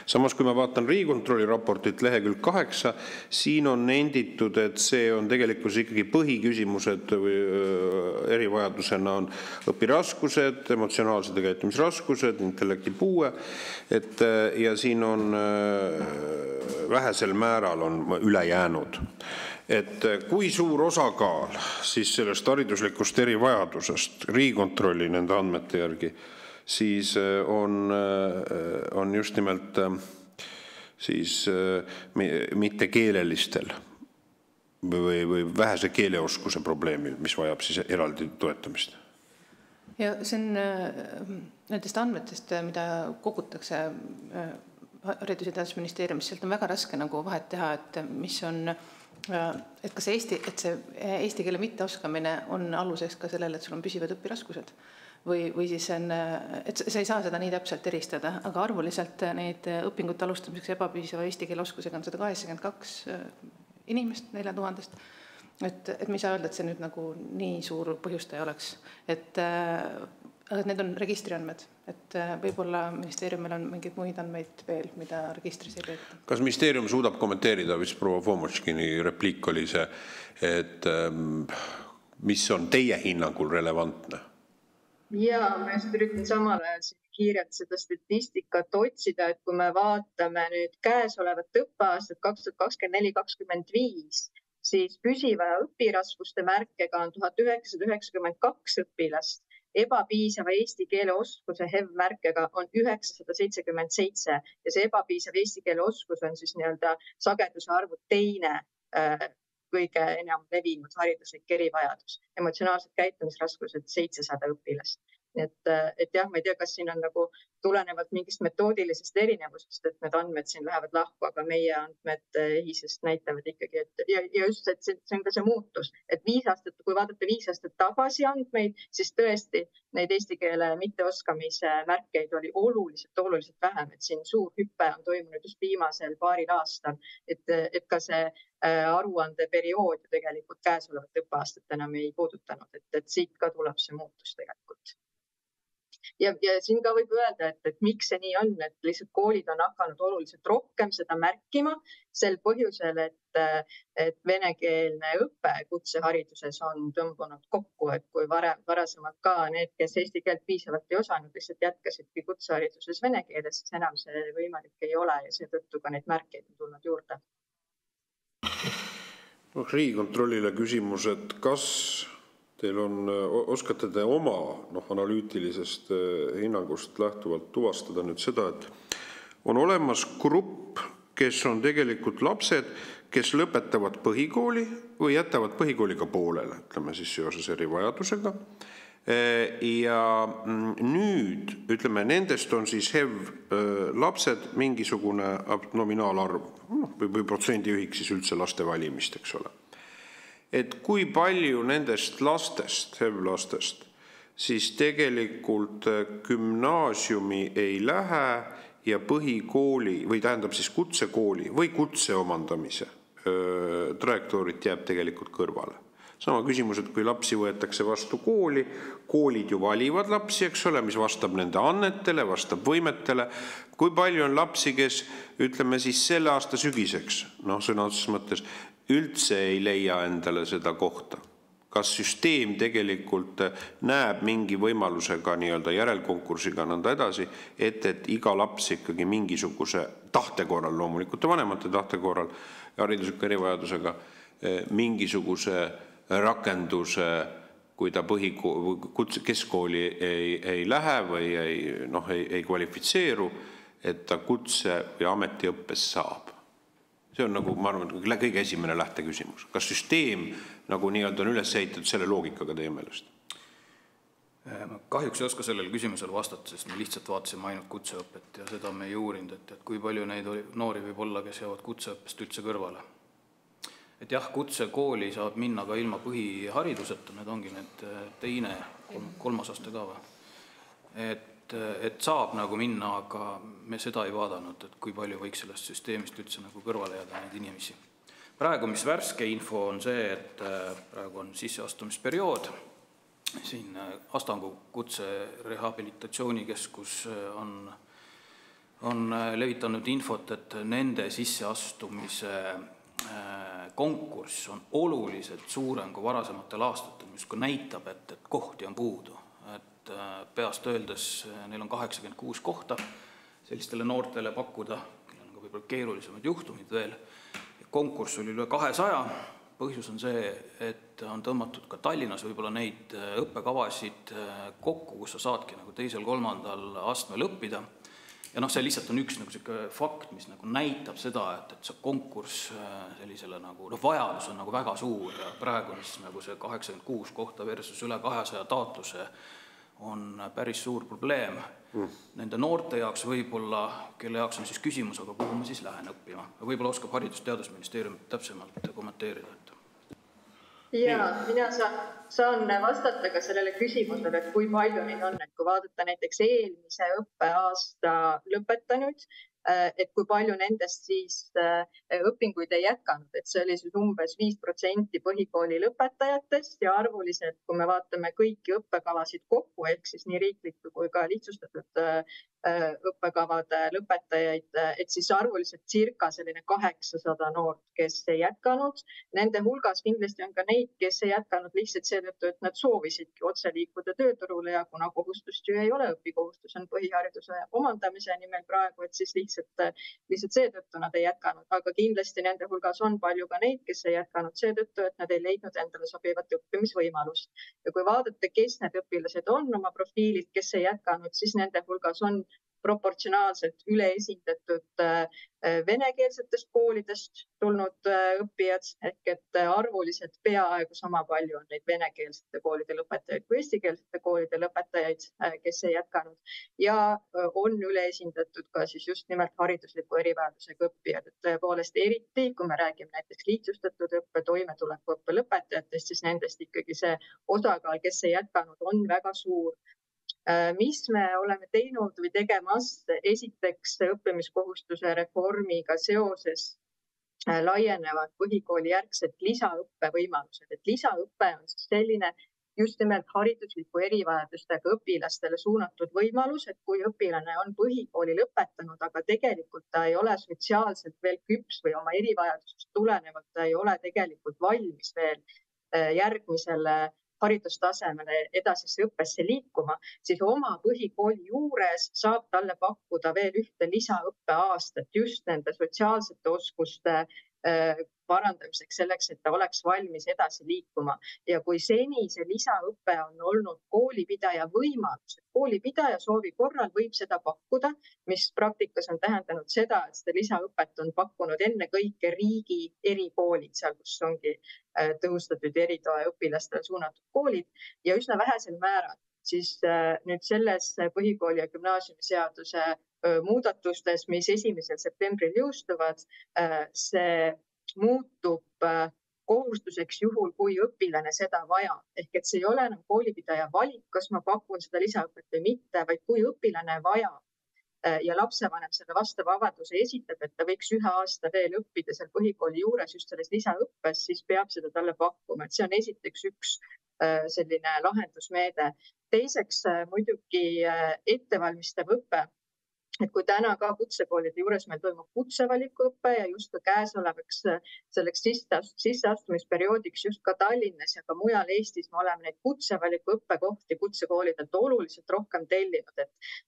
Samas, kui ma vaatan Riigikontrolli raportit lehekülg 8, siin on nenditud, et see on tegelikult ikkagi põhiküsimused erivajadusena on õpiraskused, emotsionaalsed ja käitumisraskused, intellektipuue, ja siin on vähesel määral on üle jäänud. Et kui suur osakaal siis sellest hariduslikust erivajadusest Riigikontrolli nende andmete järgi siis on just nimelt siis mitte keelelistel või vähese keeleoskuse probleemil, mis vajab siis eraldi toetamist. Ja see on nendest andmetest, mida kogutakse Haridus- ja Teadusministeeriumis, sealt on väga raske nagu vahet teha, et mis on, et kas see eesti keele mitteoskamine on aluseks ka sellele, et sul on püsivad õpiraskused. Või siis on, et sa ei saa seda nii täpselt eristada, aga arvuliselt neid õpingute alustamiseks ebapiisava eesti keele oskusega on 182 inimest 4000-st. Et me ei saa öelda, et see nüüd nagu nii suur põhjustaja oleks. Et need on registriandmed, et võib-olla ministeeriumil on mingid muid andmeid veel, mida registris ei peeta. Kas ministeerium suudab kommenteerida, mis proua Fomočkini repliik oli see, et mis on teie hinnangul relevantne? Ja ma just üritan samal ajal kiirelt seda statistikat otsida, et kui me vaatame nüüd käesolevat õppeaastat 2024-2025, siis püsiva õpiraskuste märkega on 1992 õpilast, ebapiisava eesti keele oskuse HEV-märkega on 977 ja see ebapiisav eesti keele oskus on siis nii-öelda sageduse arvu teine kõige enam levinud hariduslik erivajadus. Emotsionaalsed käitumisraskused 700 õpilast. Et jah, ma ei tea, kas siin on nagu tulenevalt mingist metoodilisest erinevusest, et need andmed siin lähevad lahku, aga meie andmed EHIS-est näitavad ikkagi, ja just, et see on ka see muutus, et kui vaadata 5 aastat tagasi andmeid, siis tõesti neid eesti keele mitteoskamise märkeid oli oluliselt vähem, et siin suur hüppe on toimunud just viimasel paaril aastal, et ka see aruande periood ju tegelikult käesolevat õppeaastat enam ei puudutanud, et siit ka tuleb see muutus tegelikult. Ja siin ka võib öelda, et miks see nii on, et lihtsalt koolid on hakanud oluliselt rohkem seda märkima sel põhjusel, et venekeelne õpe kutsehariduses on tõmbunud kokku, et kui varasemalt ka need, kes eesti keelt piisavalt ei osanud, lihtsalt jätkasidki kutsehariduses vene keeles, siis enam see võimalik ei ole ja seetõttu ka neid märkeid on tulnud juurde. Riigikontrollile küsimus, et kas teil oskate te oma analüütilisest hinnangust lähtuvalt tuvastada nüüd seda, et on olemas grupp, kes on tegelikult lapsed, kes lõpetavad põhikooli või jätavad põhikooliga poolele, ütleme siis seoses erivajadusega. Ja nüüd, ütleme, nendest on siis HEV lapsed mingisugune nominaalarv või protsendiühik siis üldse laste valimist, eks ole. Et kui palju nendest lastest, HEV-lastest, siis tegelikult gümnaasiumi ei lähe ja põhikooli või tähendab siis kutsekooli või kutse omandamise trajektoorit jääb tegelikult kõrvale. Sama küsimus, et kui lapsi võetakse vastu kooli, koolid ju valivad lapsi, eks ole, mis vastab nende annetele, vastab võimetele. Kui palju on lapsi, kes ütleme siis selle aasta sügiseks, sõna otseses mõttes, üldse ei leia endale seda kohta? Kas süsteem tegelikult näeb mingi võimalusega nii-öelda järelkonkursiga nõnda edasi, et iga laps ikkagi mingisuguse tahte korral, loomulikult vanemate tahte korral, haridusliku erivajadusega mingisuguse rakenduse, kui ta keskkooli ei lähe või ei kvalifitseeru, et ta kutse- ja ametiõppes saab. See on nagu, ma arvan, kõige esimene lähteküsimus. Kas süsteem nagu nii-öelda on üles ehitatud selle loogikaga teie meelest? Kahjuks ei oska sellele küsimusele vastata, sest me lihtsalt vaatasime ainult kutseõpet ja seda me ei uurinud, et kui palju neid noori võib olla, kes jäävad kutseõppest üldse kõrvale. et jah, kutsekooli saab minna ka ilma põhihariduseta, need ongi need teine, kolmas aste ka või? Et saab nagu minna, aga me seda ei vaadanud, et kui palju võiks sellest süsteemist üldse nagu kõrvale jääda neid inimesi. Praegu, mis värske info on see, et praegu on sisseastumisperiood, siin Astangu kutserehabilitatsioonikeskus on levitanud infot, et nende sisseastumise konkurss on oluliselt suurem kui varasematel aastatel, mis näitab, et kohti on puudu. Et peast öeldes neil on 86 kohta sellistele noortele pakkuda, kellel on ka võib-olla keerulisemad juhtumid veel. Konkurss oli üle 200, põhjus on see, et on tõmmatud ka Tallinnas võib-olla neid õppekavasid kokku, kus sa saadki nagu teisel, kolmandal astmel õppida. Ja see lihtsalt on üks nagu fakt, mis nagu näitab seda, et see konkurss sellisele nagu, vajadus on nagu väga suur ja praegu on nagu see 86 kohta versus üle 200 taotluse on päris suur probleem. Nende noorte jaoks võib-olla, kelle jaoks on siis küsimus, aga kuhu ma siis lähen õppima. Võib-olla oskab Haridus- ja Teadusministeerium täpsemalt kommenteerida. Ja, mina saan vastata ka sellele küsimusele, et kui palju neid on, et kui vaadata näiteks eelmise õppeaasta lõpetanud, et kui palju nendest siis õpinguid ei jätkanud, et see oli siis umbes 5% põhikooli lõpetajatest ja arvuliselt, kui me vaatame kõiki õppekavasid kokku, ehk siis nii riiklikku kui ka lihtsustatud õppekavade lõpetajaid, et siis arvuliselt circa selline 800 noort, kes ei jätkanud. Nende hulgas kindlasti on ka neid, kes ei jätkanud lihtsalt seetõttu, et nad soovisidki otse liikuda tööturule ja kuna kohustust ju ei ole, õpikohustus on põhihariduse omandamise nimel praegu, et siis lihtsalt seetõttu nad ei jätkanud. Aga kindlasti nende hulgas on palju ka neid, kes ei jätkanud seetõttu, et nad ei leidnud endale sobivat õppimisvõimalust. Ja kui vaadata, kes need õpilased on oma profiilid, kes ei jätkanud, siis nende hulgas on proportsionaalselt üleesindatud venekeelsetest koolidest tulnud õppijad, ehk et arvuliselt peaaegu sama palju on neid venekeelsete koolide lõpetajaid kui eestikeelsete koolide lõpetajaid, kes ei jätkanud. Ja on üleesindatud ka siis just nimelt haridusliku erivajadusega õppijad. Et tõepoolest eriti, kui me räägime näiteks lihtsustatud õppe, toimetuleku õppe lõpetajatest, siis nendest ikkagi see osakaal, kes ei jätkanud, on väga suur. Mis me oleme teinud või tegemas, esiteks õppimiskohustuse reformiga seoses laienevad põhikooli järgselt lisaõppe võimalused. Et lisaõppe on selline just nimelt haridusliku erivajadustega õpilastele suunatud võimalus, et kui õpilane on põhikooli lõpetanud, aga tegelikult ta ei ole sotsiaalselt veel küps või oma erivajadusest tulenevalt ta ei ole tegelikult valmis veel järgmisele haridustasemele edasisse õppesse liikuma, siis oma põhikooli juures saab talle pakkuda veel ühte lisaõppeaastat just nende sotsiaalsete oskuste parandamiseks selleks, et ta oleks valmis edasi liikuma. Ja kui seni see lisaõpe on olnud koolipidaja võimalus, et koolipidaja soovi korral võib seda pakkuda, mis praktikas on tähendanud seda, et seda lisaõpet on pakkunud enne kõike riigi erikoolid, seal kus ongi tõhustatud eritoe õpilastele suunatud koolid ja üsna vähesel määral. Siis nüüd selles põhikooli ja gümnaasiumiseaduse muudatustes, mis 1. septembril jõustuvad, see muutub kohustuseks juhul, kui õpilane seda vajab. Ehk et see ei ole enam koolipidaja valik, kas ma pakun seda lisaõpet või mitte, vaid kui õpilane vajab ja lapsevanem selle vastava avalduse esitab, et ta võiks 1 aasta veel õppida seal põhikooli juures just selles lisaõppes, siis peab seda talle pakkuma. Et see on esiteks üks selline lahendusmeede. Teiseks muidugi ettevalmistav õpe. Et kui täna ka kutsekoolide juures meil toimub kutsevalikuõpe ja just ka käesolevaks selleks sisseastumisperioodiks just ka Tallinnas ja ka mujal Eestis me oleme neid kutsevalikuõppekohti kutsekoolidelt oluliselt rohkem tellinud,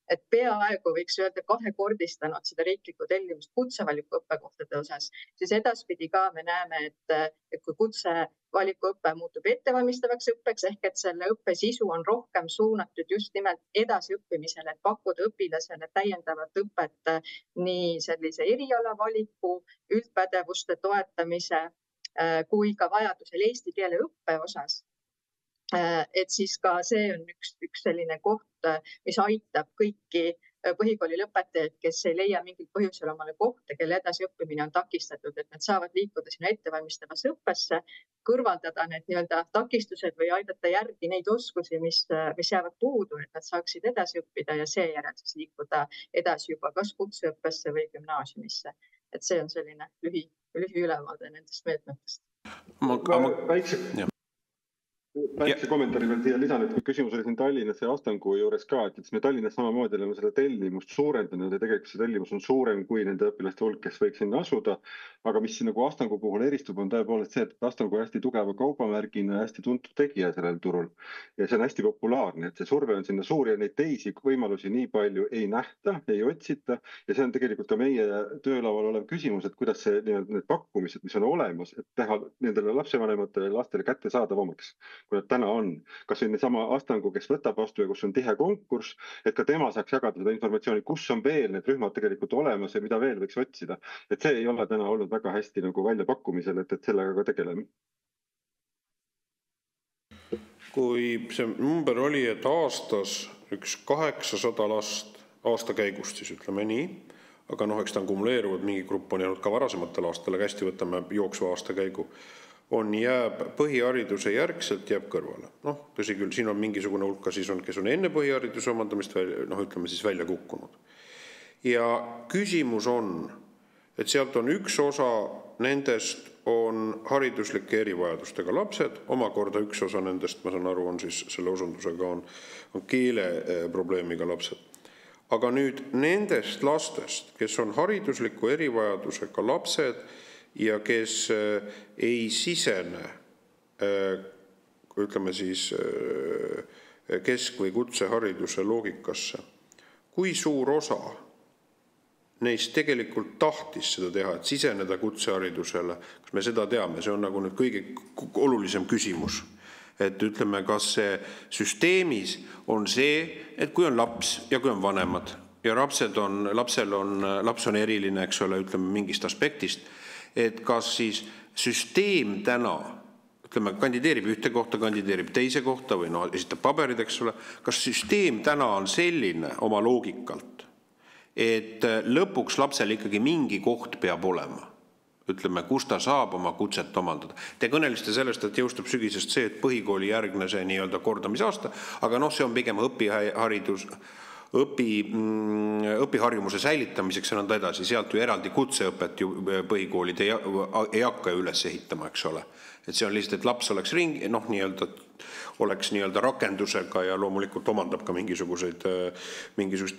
et peaaegu võiks öelda 2-kordistanud seda riiklikku tellimust kutsevalikuõppekohtade osas, siis edaspidi ka me näeme, et kui kutsevalikuõpe muutub ettevalmistavaks õppeks, ehk et selle õppe sisu on rohkem suunatud just nimelt edasiõppimisele, et pakkuda õpilasele täiendavat õpet nii sellise erialavaliku, üldpädevuste toetamise kui ka vajadusel eesti keele õppe osas. Et siis ka see on üks selline koht, mis aitab kõiki põhikooli lõpetajaid, kes ei leia mingil põhjusel omale kohta, kelle edasiõppimine on takistatud, et nad saavad liikuda sinna ettevalmistavasse õppesse, kõrvaldada need nii-öelda takistused või aidata järgi neid oskusi, mis jäävad puudu, et nad saaksid edasi õppida ja seejärel siis liikuda edasi juba kas kutseõppesse või gümnaasiumisse. Et see on selline lühiülevaade nendest meetmetest. Väikse kommentaari veel siia lisan, et kui küsimus oli siin Tallinnas ja Astangu juures ka, et me Tallinnas samamoodi oleme seda tellimust suurendanud ja tegelikult see tellimus on suurem kui nende õpilaste hulk, kes võiks sinna asuda. Aga mis nagu Astangu puhul eristub, on tõepoolest see, et Astangu on hästi tugeva kaubamärgina ja hästi tuntud tegija sellel turul. Ja see on hästi populaarne, et see surve on sinna suur ja neid teisi võimalusi nii palju ei nähta, ei otsita. Ja see on tegelikult ka meie töölaual olev küsimus, et kuidas see need pakkumised, mis on olemas, et teha nendele lapsevanematele lastele kättesaadavamaks, kui nad täna on. Kas on sama Astangu, kes võtab vastu ja kus on tihe konkurss, et ka tema saaks jagada seda informatsiooni, kus on veel need rühmad tegelikult olemas ja mida veel võiks otsida. Et see ei ole täna olnud väga hästi nagu välja pakkumisel, et sellega ka tegeleme. Kui see number oli, et aastas üks 800 last aasta käigust, siis ütleme nii, aga eks ta on kumuleeruvad, mingi grupp on jäänud ka varasematel aastal, aga hästi võtame jooksva aasta käigu, jääb põhihariduse järgselt jääb kõrvale. Tõsi küll, siin on mingisugune hulka, siis on, kes on enne põhihariduse omandamist, ütleme siis välja kukkunud. Ja küsimus on, et sealt on üks osa nendest on hariduslike erivajadustega lapsed, omakorda üks osa nendest, ma saan aru, on siis selle osundusega on keeleprobleemiga lapsed. Aga nüüd nendest lastest, kes on haridusliku erivajadusega lapsed, ja kes ei sisene, ütleme siis, kesk- või kutsehariduse loogikasse. Kui suur osa neist tegelikult tahtis seda teha, et siseneda kutseharidusele, kas me seda teame, see on nagu nüüd kõige olulisem küsimus. Et ütleme, kas see süsteemis on see, et kui on laps ja kui on vanemad ja laps on eriline, eks ole, ütleme mingist aspektist, et kas siis süsteem täna, ütleme, kandideerib ühte kohta, kandideerib teise kohta või esitab paberid, eks ole, kas süsteem täna on selline oma loogikalt, et lõpuks lapsel ikkagi mingi koht peab olema, ütleme, kus ta saab oma kutset omandada. Te kõnelisite sellest, et jõustub sügisest see, et põhikooli järgne see nii-öelda kordamisaasta, aga see on pigem õpiharjumuse säilitamiseks ja nõnda edasi, sealt ju eraldi kutseõpet ju põhikoolid ei hakka üles ehitama, eks ole. Et see on lihtsalt, et laps oleks oleks rakendusega ja loomulikult omandab ka mingisugused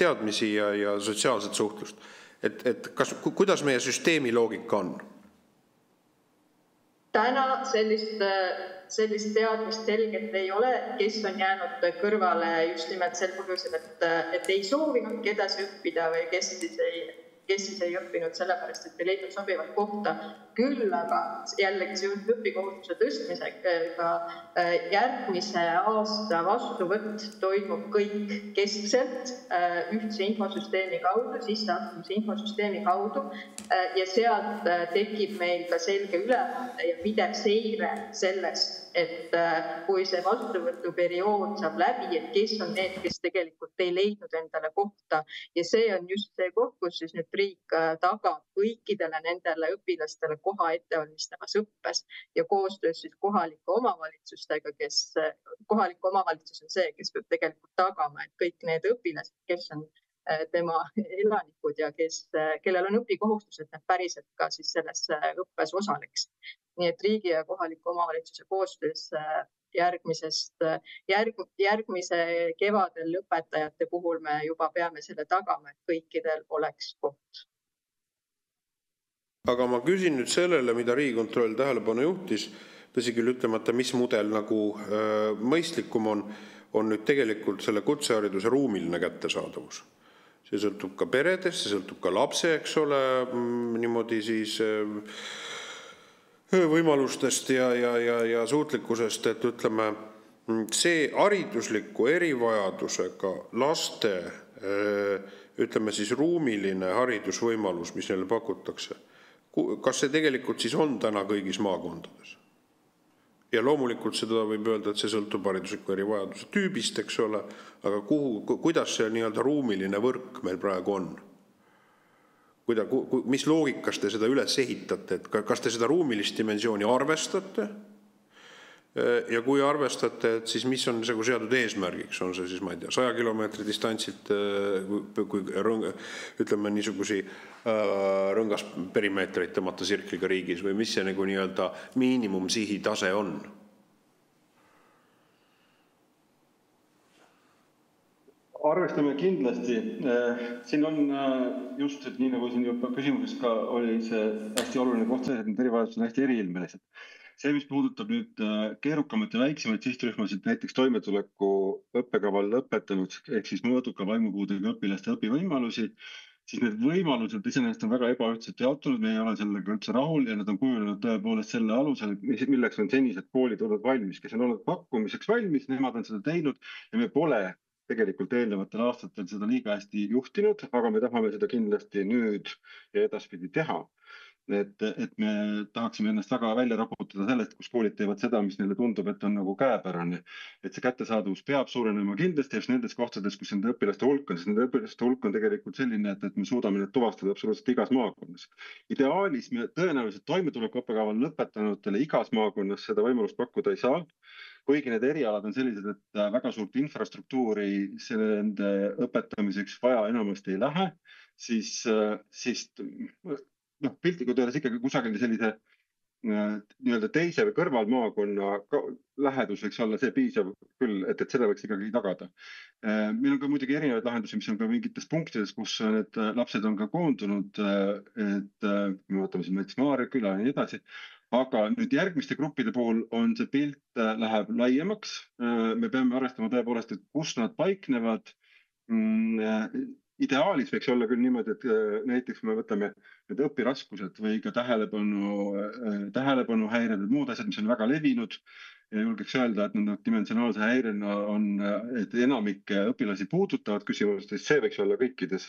teadmisi ja sotsiaalset suhtlust. Et kuidas meie süsteemi loogika on? Täna sellist teadmist selgelt ei ole, kes on jäänud kõrvale just nimelt sel põhjusel, et ei soovinudki edasi õppida või kes siis ei õppinud sellepärast, et ei leidnud sobivat kohta. Küll aga jällegi see õpikohustuse tõstmisega järgmise aasta vastuvõtt toimub kõik keskselt ühtse infosüsteemi kaudu, sisseastumise infosüsteemi kaudu ja sealt tekib meil ka selge ülevaade ja pidev seire sellest, et kui see vastuvõtuperiood saab läbi, et kes on need, kes tegelikult ei leidnud endale kohta ja see on just see koht, kus siis nüüd riik tagab kõikidele nendele õpilastele koha ettevalmistavas õppes ja koostöös siis kohalike omavalitsustega, kohalik omavalitsus on see, kes peab tegelikult tagama, et kõik need õpilased, kes on tema elanikud ja kellel on õpikohustus, et nad päriselt ka siis selles õppes osaleks. Nii et riigi ja kohaliku omavalitsuse koostöös järgmise kevadel lõpetajate puhul me juba peame selle tagama, et kõikidel oleks koht. Aga ma küsin nüüd sellele, mida Riigikontroll tähelepanu juhtis, tõsi küll ütlemata, mis mudel nagu mõistlikum on nüüd tegelikult selle kutsehariduse ruumiline kättesaadavus. See sõltub ka peredest, see sõltub ka lapse, eks ole, niimoodi siis võimalustest ja suutlikkusest, et ütleme, see haridusliku erivajadusega laste, ütleme siis ruumiline haridusvõimalus, mis neile pakutakse, kas see tegelikult siis on täna kõigis maakondades? Ja loomulikult seda võib öelda, et see sõltub haridusliku erivajaduse tüübist, eks ole, aga kuidas see nii-öelda ruumiline võrk meil praegu on? Mis loogikas te seda üles ehitate, et kas te seda ruumilist dimensiooni arvestate? Ja kui arvestate, et siis mis on seatud eesmärgiks, on see siis, ma ei tea, 100 kilomeetri distantsit, kui ütleme niisugusi rõngas perimeetreid tõmmata sirkliga riigis või mis see nagu nii-öelda miinimumsihi tase on? Arvestame kindlasti. Siin on just, et nii nagu siin juba küsimuses ka oli see hästi oluline koht see, et need erivajadused on hästi eriilmelised. See, mis puudutab nüüd keerukamat ja väiksemaid sihtrühmasid, näiteks toimetuleku õppekaval lõpetanud, ehk siis mõõduka vaimupuudega õpilaste õpivõimalusi, siis need võimalused iseenesest on väga ebaühtselt jaotunud, me ei ole sellega üldse rahul ja nad on kujunenud tõepoolest selle alusel, milleks on senised koolid olnud valmis, kes on olnud pakkumiseks valmis, nemad on seda teinud ja me pole tegelikult eelnevatel aastatel seda liiga hästi juhtinud, aga me tahame seda kindlasti nüüd ja edaspidi teha. Et me tahaksime ennast väga välja raputada sellest, kus koolid teevad seda, mis neile tundub, et on nagu käepärane. Et see kättesaadavus peab suurenema kindlasti just nendes kohtades, kus nende õpilaste hulk on, sest nende õpilaste hulk on tegelikult selline, et me suudame need tuvastada absoluutselt igas maakonnas. Ideaalis me tõenäoliselt toimetuleku õppekaval lõpetanutele igas maakonnas seda võimalust pakkuda ei saa. Kuigi need erialad on sellised, et väga suurt infrastruktuuri nende õpetamiseks vaja enamasti ei lähe, siis piltlikult öeldes ikkagi kusagil sellise nii-öelda teise või kõrvalmaakonna lähedus võiks olla see piisav küll, et seda võiks ikkagi tagada. Meil on ka muidugi erinevaid lahendusi, mis on ka mingites punktides, kus need lapsed on ka koondunud, et me vaatame siin näiteks Maarja küla ja nii edasi. Aga nüüd järgmiste gruppide puhul on see pilt läheb laiemaks. Me peame arvestama tõepoolest, et kus nad paiknevad. Ideaalis võiks olla küll niimoodi, et näiteks me võtame need õpiraskused või ka tähelepanuhäired, muud asjad, mis on väga levinud ja julgeks öelda, et nad dimensionaalse häirena on, et enamik õpilasi puudutavad küsimused, siis see võiks olla kõikides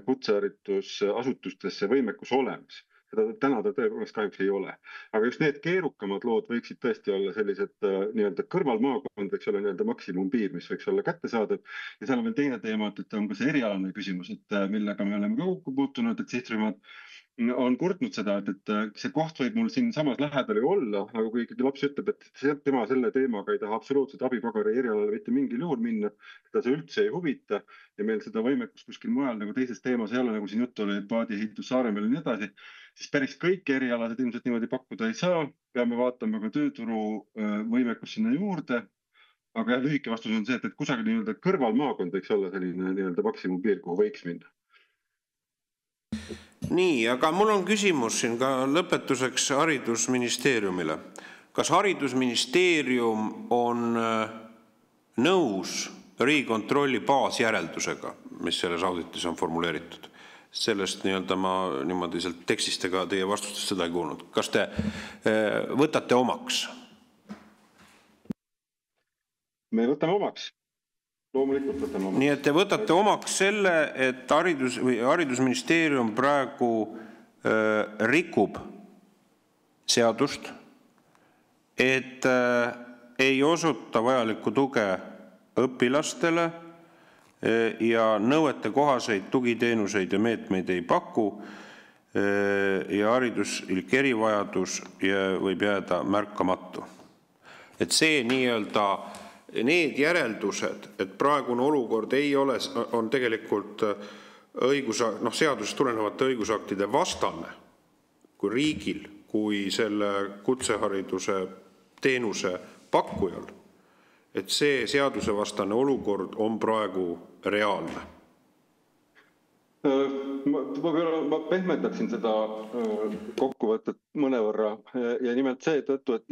kutseharidusasutustes see võimekus olemas. Täna ta tõepoolest kahjuks ei ole. Aga just need keerukamad lood võiksid tõesti olla sellised nii-öelda kõrvalmaakond võiks olla nii-öelda maksimumpiir, mis võiks olla kättesaadav. Ja seal on veel teine teema, et on ka see erialane küsimus, et millega me oleme ka kokku puutunud, et sihtrühmad on kurtnud seda, et see koht võib mul siin samas lähedal ju olla, aga kui ikkagi laps ütleb, et tema selle teemaga ei taha absoluutselt abipagari erialale mitte mingil juhul minna, teda see üldse ei huvita ja meil seda võimekust kuskil mujal nagu teises teemas ei ole, nagu siin juttu oli, paadiehitus Saaremaal ja nii edasi, siis päris kõik erialased ilmselt niimoodi pakkuda ei saa, peame vaatama ka tööturu võimekust sinna juurde, aga lühike vastus on see, et kusagil nii-öelda kõrvalmaakond võiks olla selline nii-öelda maksimumpiir, kuhu võiks minna. Nii, aga mul on küsimus siin ka lõpetuseks haridusministeeriumile. Kas haridusministeerium on nõus Riigikontrolli baasjäreldusega, mis selles auditis on formuleeritud? Sellest nii-öelda ma niimoodi sealt tekstist ega teie vastustest seda ei kuulnud. Kas te võtate omaks? Me võtame omaks. Loomulikult võtame omaks. Nii et te võtate omaks selle, et haridusministeerium praegu rikub seadust, et ei osuta vajalikku tuge õpilastele ja nõuete kohaseid tugiteenuseid ja meetmeid ei paku ja hariduslik erivajadus võib jääda märkamatu. Et see nii-öelda need järeldused, et praegune olukord ei ole, on tegelikult seadusest tulenevate õigusaktide vastane kui riigil, kui selle kutsehariduse teenuse pakkujal, et see seadusevastane olukord on praegu reaalne. Ma pehmendaksin seda kokkuvõtet mõnevõrra ja nimelt see tõttu, et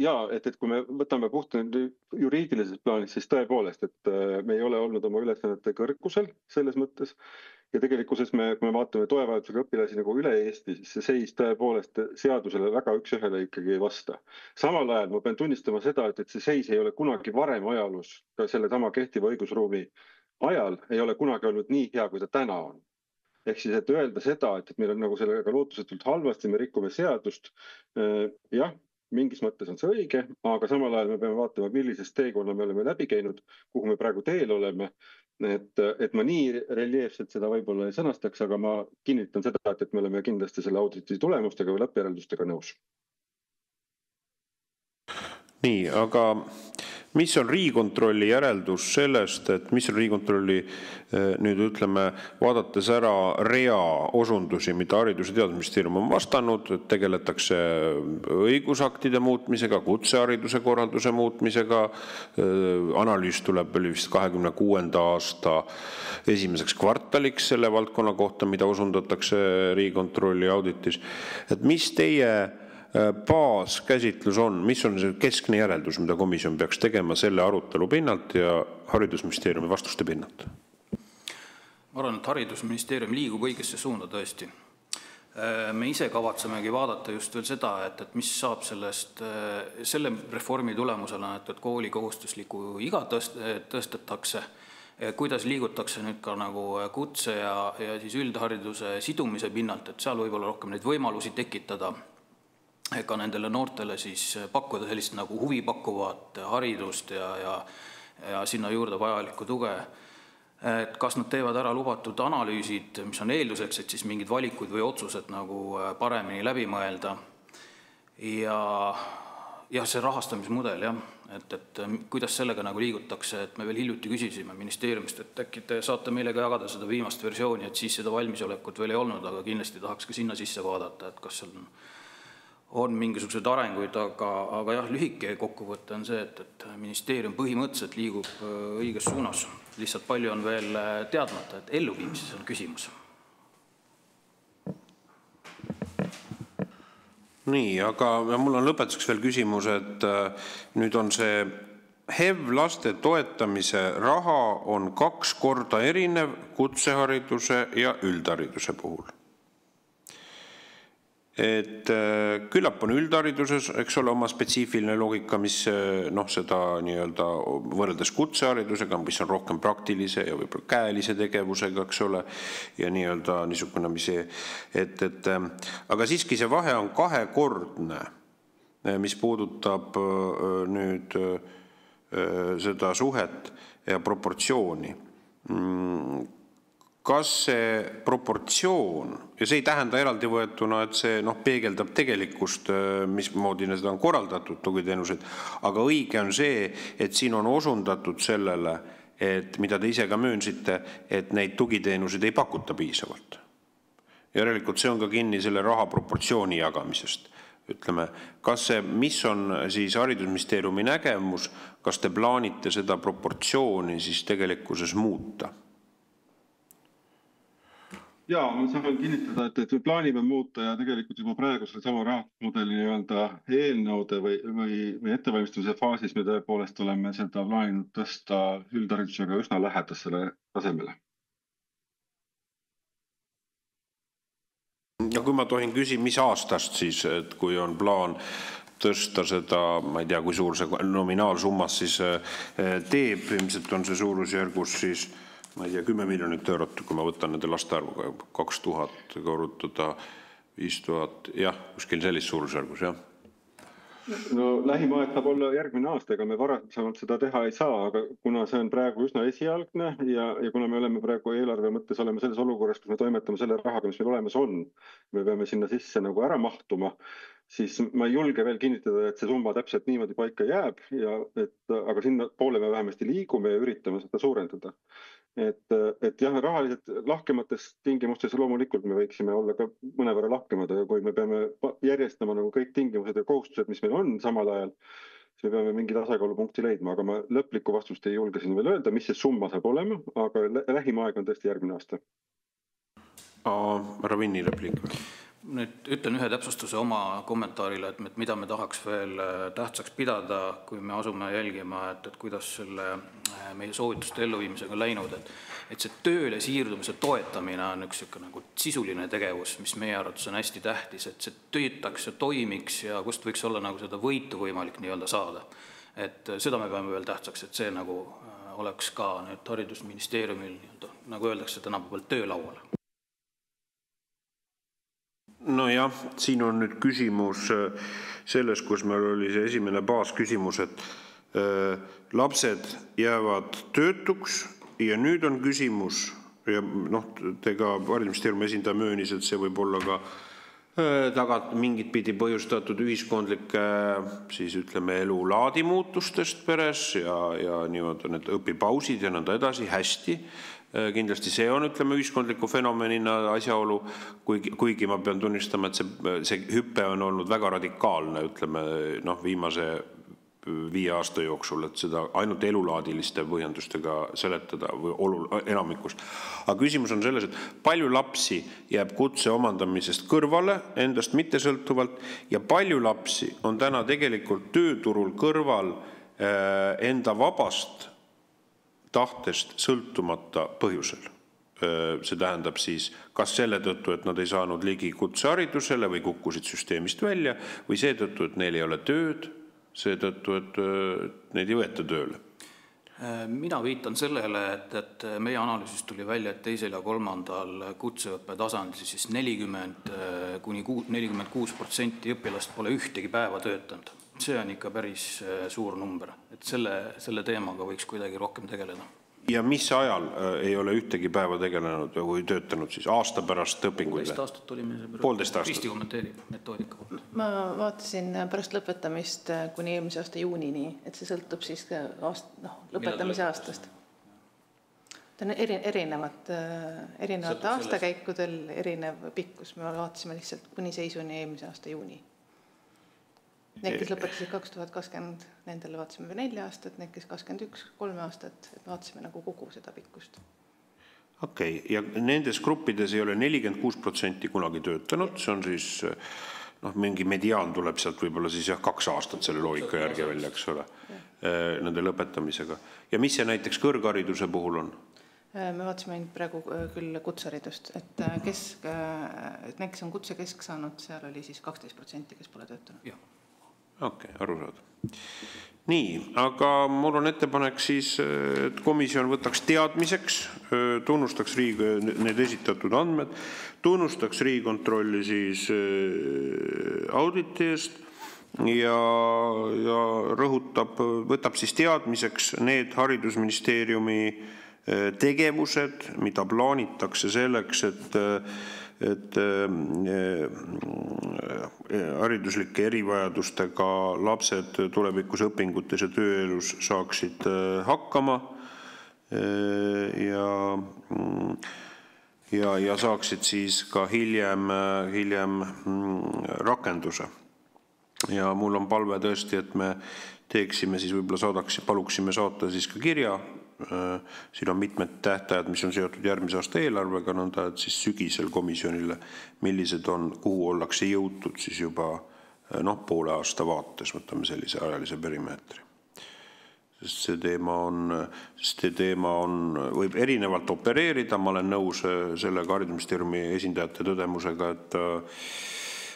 kui me võtame puhtalt juriidilises plaanis, siis tõepoolest, et me ei ole olnud oma ülesannete kõrgusel selles mõttes ja tegelikkuses kui me vaatame toevajadusega õpilasi nagu üle Eesti, siis see seis tõepoolest seadusele väga üks ühele ikkagi ei vasta. Samal ajal ma pean tunnistama seda, et see seis ei ole kunagi varem ajaloos, ka selle sama kehtiva õigusruumi ajal ei ole kunagi olnud nii hea, kui ta täna on. Ehk siis, et öelda seda, et meil on nagu sellega lootusetult halvasti, me rikume seadust. Jah, mingis mõttes on see õige, aga samal ajal me peame vaatama, millisest teekonna me oleme läbi käinud, kuhu me praegu teel oleme. Et ma nii reljeefselt seda võib-olla ei sõnastaks, aga ma kinnitan seda, et me oleme kindlasti selle auditi tulemustega või lõppjäreldustega nõus. Nii, aga mis on Riigikontrolli järeldus sellest, et mis on Riigikontrolli nüüd ütleme, vaadates ära rea osundusi, mida Haridus- ja Teadusministeerium on vastanud, et tegeletakse õigusaktide muutmisega, kutsehariduse korralduse muutmisega, analüüs tuleb vist 2026. aasta esimeseks kvartaliks selle valdkonna kohta, mida osundatakse Riigikontrolli auditis. Et mis teie baaskäsitlus on, mis on see keskne järeldus, mida komisjon peaks tegema selle arutelu pinnalt ja Haridusministeeriumi vastuste pinnalt? Ma arvan, et Haridusministeerium liigub õigesse suunda tõesti. Me ise kavatsemegi vaadata just veel seda, et mis saab selle reformi tulemusena, et kooli kohustusliku iga tõstetakse, kuidas liigutakse nüüd ka nagu kutse ja siis üldhariduse sidumise pinnalt, et seal võib-olla rohkem neid võimalusi tekitada, ka nendele noortele siis pakkuda sellist nagu huvipakkuvat haridust ja sinna juurde vajalikku tuge. Et kas nad teevad ära lubatud analüüsid, mis on eelduseks, et siis mingid valikud või otsused nagu paremini läbi mõelda. Ja see rahastamismudel, jah, et kuidas sellega nagu liigutakse, et me veel hiljuti küsisime ministeeriumist, et äkki te saate meelega jagada seda viimast versiooni, et siis seda valmisolekut veel ei olnud, aga kindlasti tahaks ka sinna sisse vaadata, et kas seal on mingisuguseid arenguid, aga jah, lühike kokkuvõte on see, et ministeerium põhimõtteliselt liigub õiges suunas. Lihtsalt palju on veel teadmata, et elluviimises on küsimus. Nii, aga mul on lõpetuseks veel küsimus, et nüüd on see HEV-laste toetamise raha on 2 korda erinev kutsehariduse ja üldhariduse puhul. Et küllap on üldhariduses, eks ole, oma spetsiifiline loogika, mis seda nii-öelda võrreldes kutseharidusega, mis on rohkem praktilise ja võib-olla käelise tegevusega, eks ole, ja nii-öelda niisugune, aga siiski see vahe on 2-kordne, mis puudutab nüüd seda suhet ja proportsiooni. Kas see proportsioon, ja see ei tähenda eraldi võetuna, et see peegeldab tegelikkust, mismoodi seda on korraldatud tugiteenused, aga õige on see, et siin on osundatud sellele, et mida te ise ka möönsite, et neid tugiteenuseid ei pakuta piisavalt. Järelikult see on ka kinni selle raha proportsiooni jagamisest. Ütleme, mis on siis Haridusministeeriumi nägemus, kas te plaanite seda proportsiooni siis tegelikkuses muuta? Jaa, ma saan kinnitada, et me plaanime muuta ja tegelikult juba praegu selle sama rahastusmudeli eelnõude või ettevalmistamise faasis me tõepoolest oleme seda plaaninud tõsta üldharidusega üsna lähedasele tasemele. Ja kui ma tohin küsida, mis aastast siis, et kui on plaan tõsta seda, ma ei tea, kui suur see nominaalsummas siis teeb, ilmselt on see suurusjärgus siis ma ei tea, 10 miljonit eurot, kui ma võtan nende laste arvuga 2000 korrutada 5000, jah, kuskil sellist suurusjärgus, jah. No lähim aeg saab olla järgmine aasta, ega me varasemalt seda teha ei saa, aga kuna see on praegu üsna esialgne ja kuna me oleme praegu eelarve mõttes oleme selles olukorras, kus me toimetame selle rahaga, mis meil olemas on, me peame sinna sisse nagu ära mahtuma, siis ma ei julge veel kinnitada, et see summa täpselt niimoodi paika jääb, aga sinna poole me vähemasti liigume ja üritame seda suurendada. Et jah, rahaliselt lahkemates tingimustes loomulikult me võiksime olla ka mõnevõrra lahkemad, aga kui me peame järjestama nagu kõik tingimused ja kohustused, mis meil on samal ajal, siis me peame mingi tasakaalupunkti leidma, aga ma lõplikku vastust ei julge siin veel öelda, mis see summa saab olema, aga lähim aeg on tõesti järgmine aasta. Härra Vinni repliik. Nüüd ütlen ühe täpsustuse oma kommentaarile, et mida me tahaks veel tähtsaks pidada, kui me asume jälgima, et kuidas selle meie soovituste elluviimisega läinud, et see tööle siirdumise toetamine on üks nagu sisuline tegevus, mis meie arvates on hästi tähtis, et see töötaks ja toimiks ja kust võiks olla nagu seda võitu võimalik nii-öelda saada. Et seda me peame veel tähtsaks, et see nagu oleks ka nüüd Haridusministeeriumil, nagu öeldakse tänapäeval, töölaual. No ja Jah, siin on nüüd küsimus selles, kus meil oli see esimene baasküsimus, et lapsed jäävad töötuks ja nüüd on küsimus, ja ka haridusministeeriumi esindaja möönis, et see võib olla ka mingit pidi põhjustatud ühiskondlike siis ütleme elulaadi muutustest peres ja niimoodi need õpipausid ja nõnda edasi hästi. Kindlasti see on ütleme ühiskondliku fenomenina asjaolu, kuigi ma pean tunnistama, et see hüppe on olnud väga radikaalne ütleme viimase 5 aasta jooksul, et seda ainult elulaadiliste põhjendustega seletada või enamikus. Aga küsimus on selles, et palju lapsi jääb kutse omandamisest kõrvale endast mittesõltuvalt ja palju lapsi on täna tegelikult tööturul kõrval enda vabast tahtest sõltumata põhjusel. See tähendab siis kas selle tõttu, et nad ei saanud ligi kutseharidusele või kukkusid süsteemist välja või seetõttu, et neil ei ole tööd, seetõttu, et neid ei võeta tööle. Mina viitan sellele, et meie analüüsist tuli välja, et 2. ja 3. kutseõppe tasandil siis 40–46% õpilast pole ühtegi päeva töötanud. See on ikka päris suur number, et selle teemaga võiks kuidagi rohkem tegeleda. Ja mis ajal ei ole ühtegi päeva tegelenud või töötanud siis aasta pärast õpinguid? 1,5 aastat olime see pärast. Kristi kommenteerib metoodika poolt. Ma vaatasin pärast lõpetamist kuni eelmise aasta juunini, et see sõltub siis lõpetamise aastast. Ta on erinevate aastakäikudel erinev pikkus. Me vaatasime lihtsalt kuni seisuni eelmise aasta juuni. Need, kes lõpetasid 2020, nendele vaatasime 4 aastat, need, kes 21, 3 aastat, et vaatasime nagu kogu seda pikkust. Okei, ja nendes gruppides ei ole 46% kunagi töötanud, see on siis, mingi mediaan tuleb sealt võib-olla siis 2 aastat selle loogika järgi välja, eks ole, nende lõpetamisega. Ja mis see näiteks kõrghariduse puhul on? Me vaatasime ainult praegu küll kutseharidust, et need, kes on kutsekesk saanud, seal oli siis 12%, kes pole töötanud. Jah. Okei, aru saada. Nii, aga mul on ettepanek siis, et komisjon võtaks teadmiseks, tunnustaks need esitatud andmed, tunnustaks Riigikontrolli siis auditi eest ja võtab siis teadmiseks need haridusministeeriumi tegevused, mida plaanitakse selleks, et hariduslike erivajadustega lapsed tulevikus õpingutes ja tööelus saaksid hakkama ja saaksid siis ka hiljem rakenduse. Ja mul on palve tõesti, et me teeksime siis võib-olla paluksime saata siis ka kirja. Siin on mitmed tähtajad, mis on seotud järgmise aasta eelarvega, nõnda, et siis sügisel komisjonile, millised on, kuhu ollakse jõutud siis juba poole aasta vaates, võtame sellise ajalise perimeetri. Sest see teema võib erinevalt opereerida, ma olen nõus sellega haridusministeeriumi esindajate tõdemusega,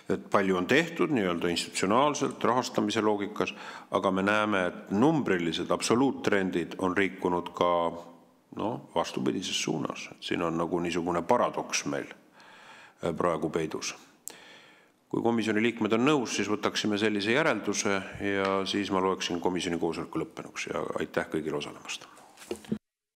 et palju on tehtud nii-öelda institutsionaalselt rahastamise loogikas, aga me näeme, et numbrilised absoluuttrendid on liikunud ka vastupidises suunas. Siin on nagu niisugune paradoks meil praegu peidus. Kui komisjoni liikmed on nõus, siis võtaksime sellise järelduse ja siis ma loeksin komisjoni koosoleku lõppenuks ja aitäh kõigile osalemast.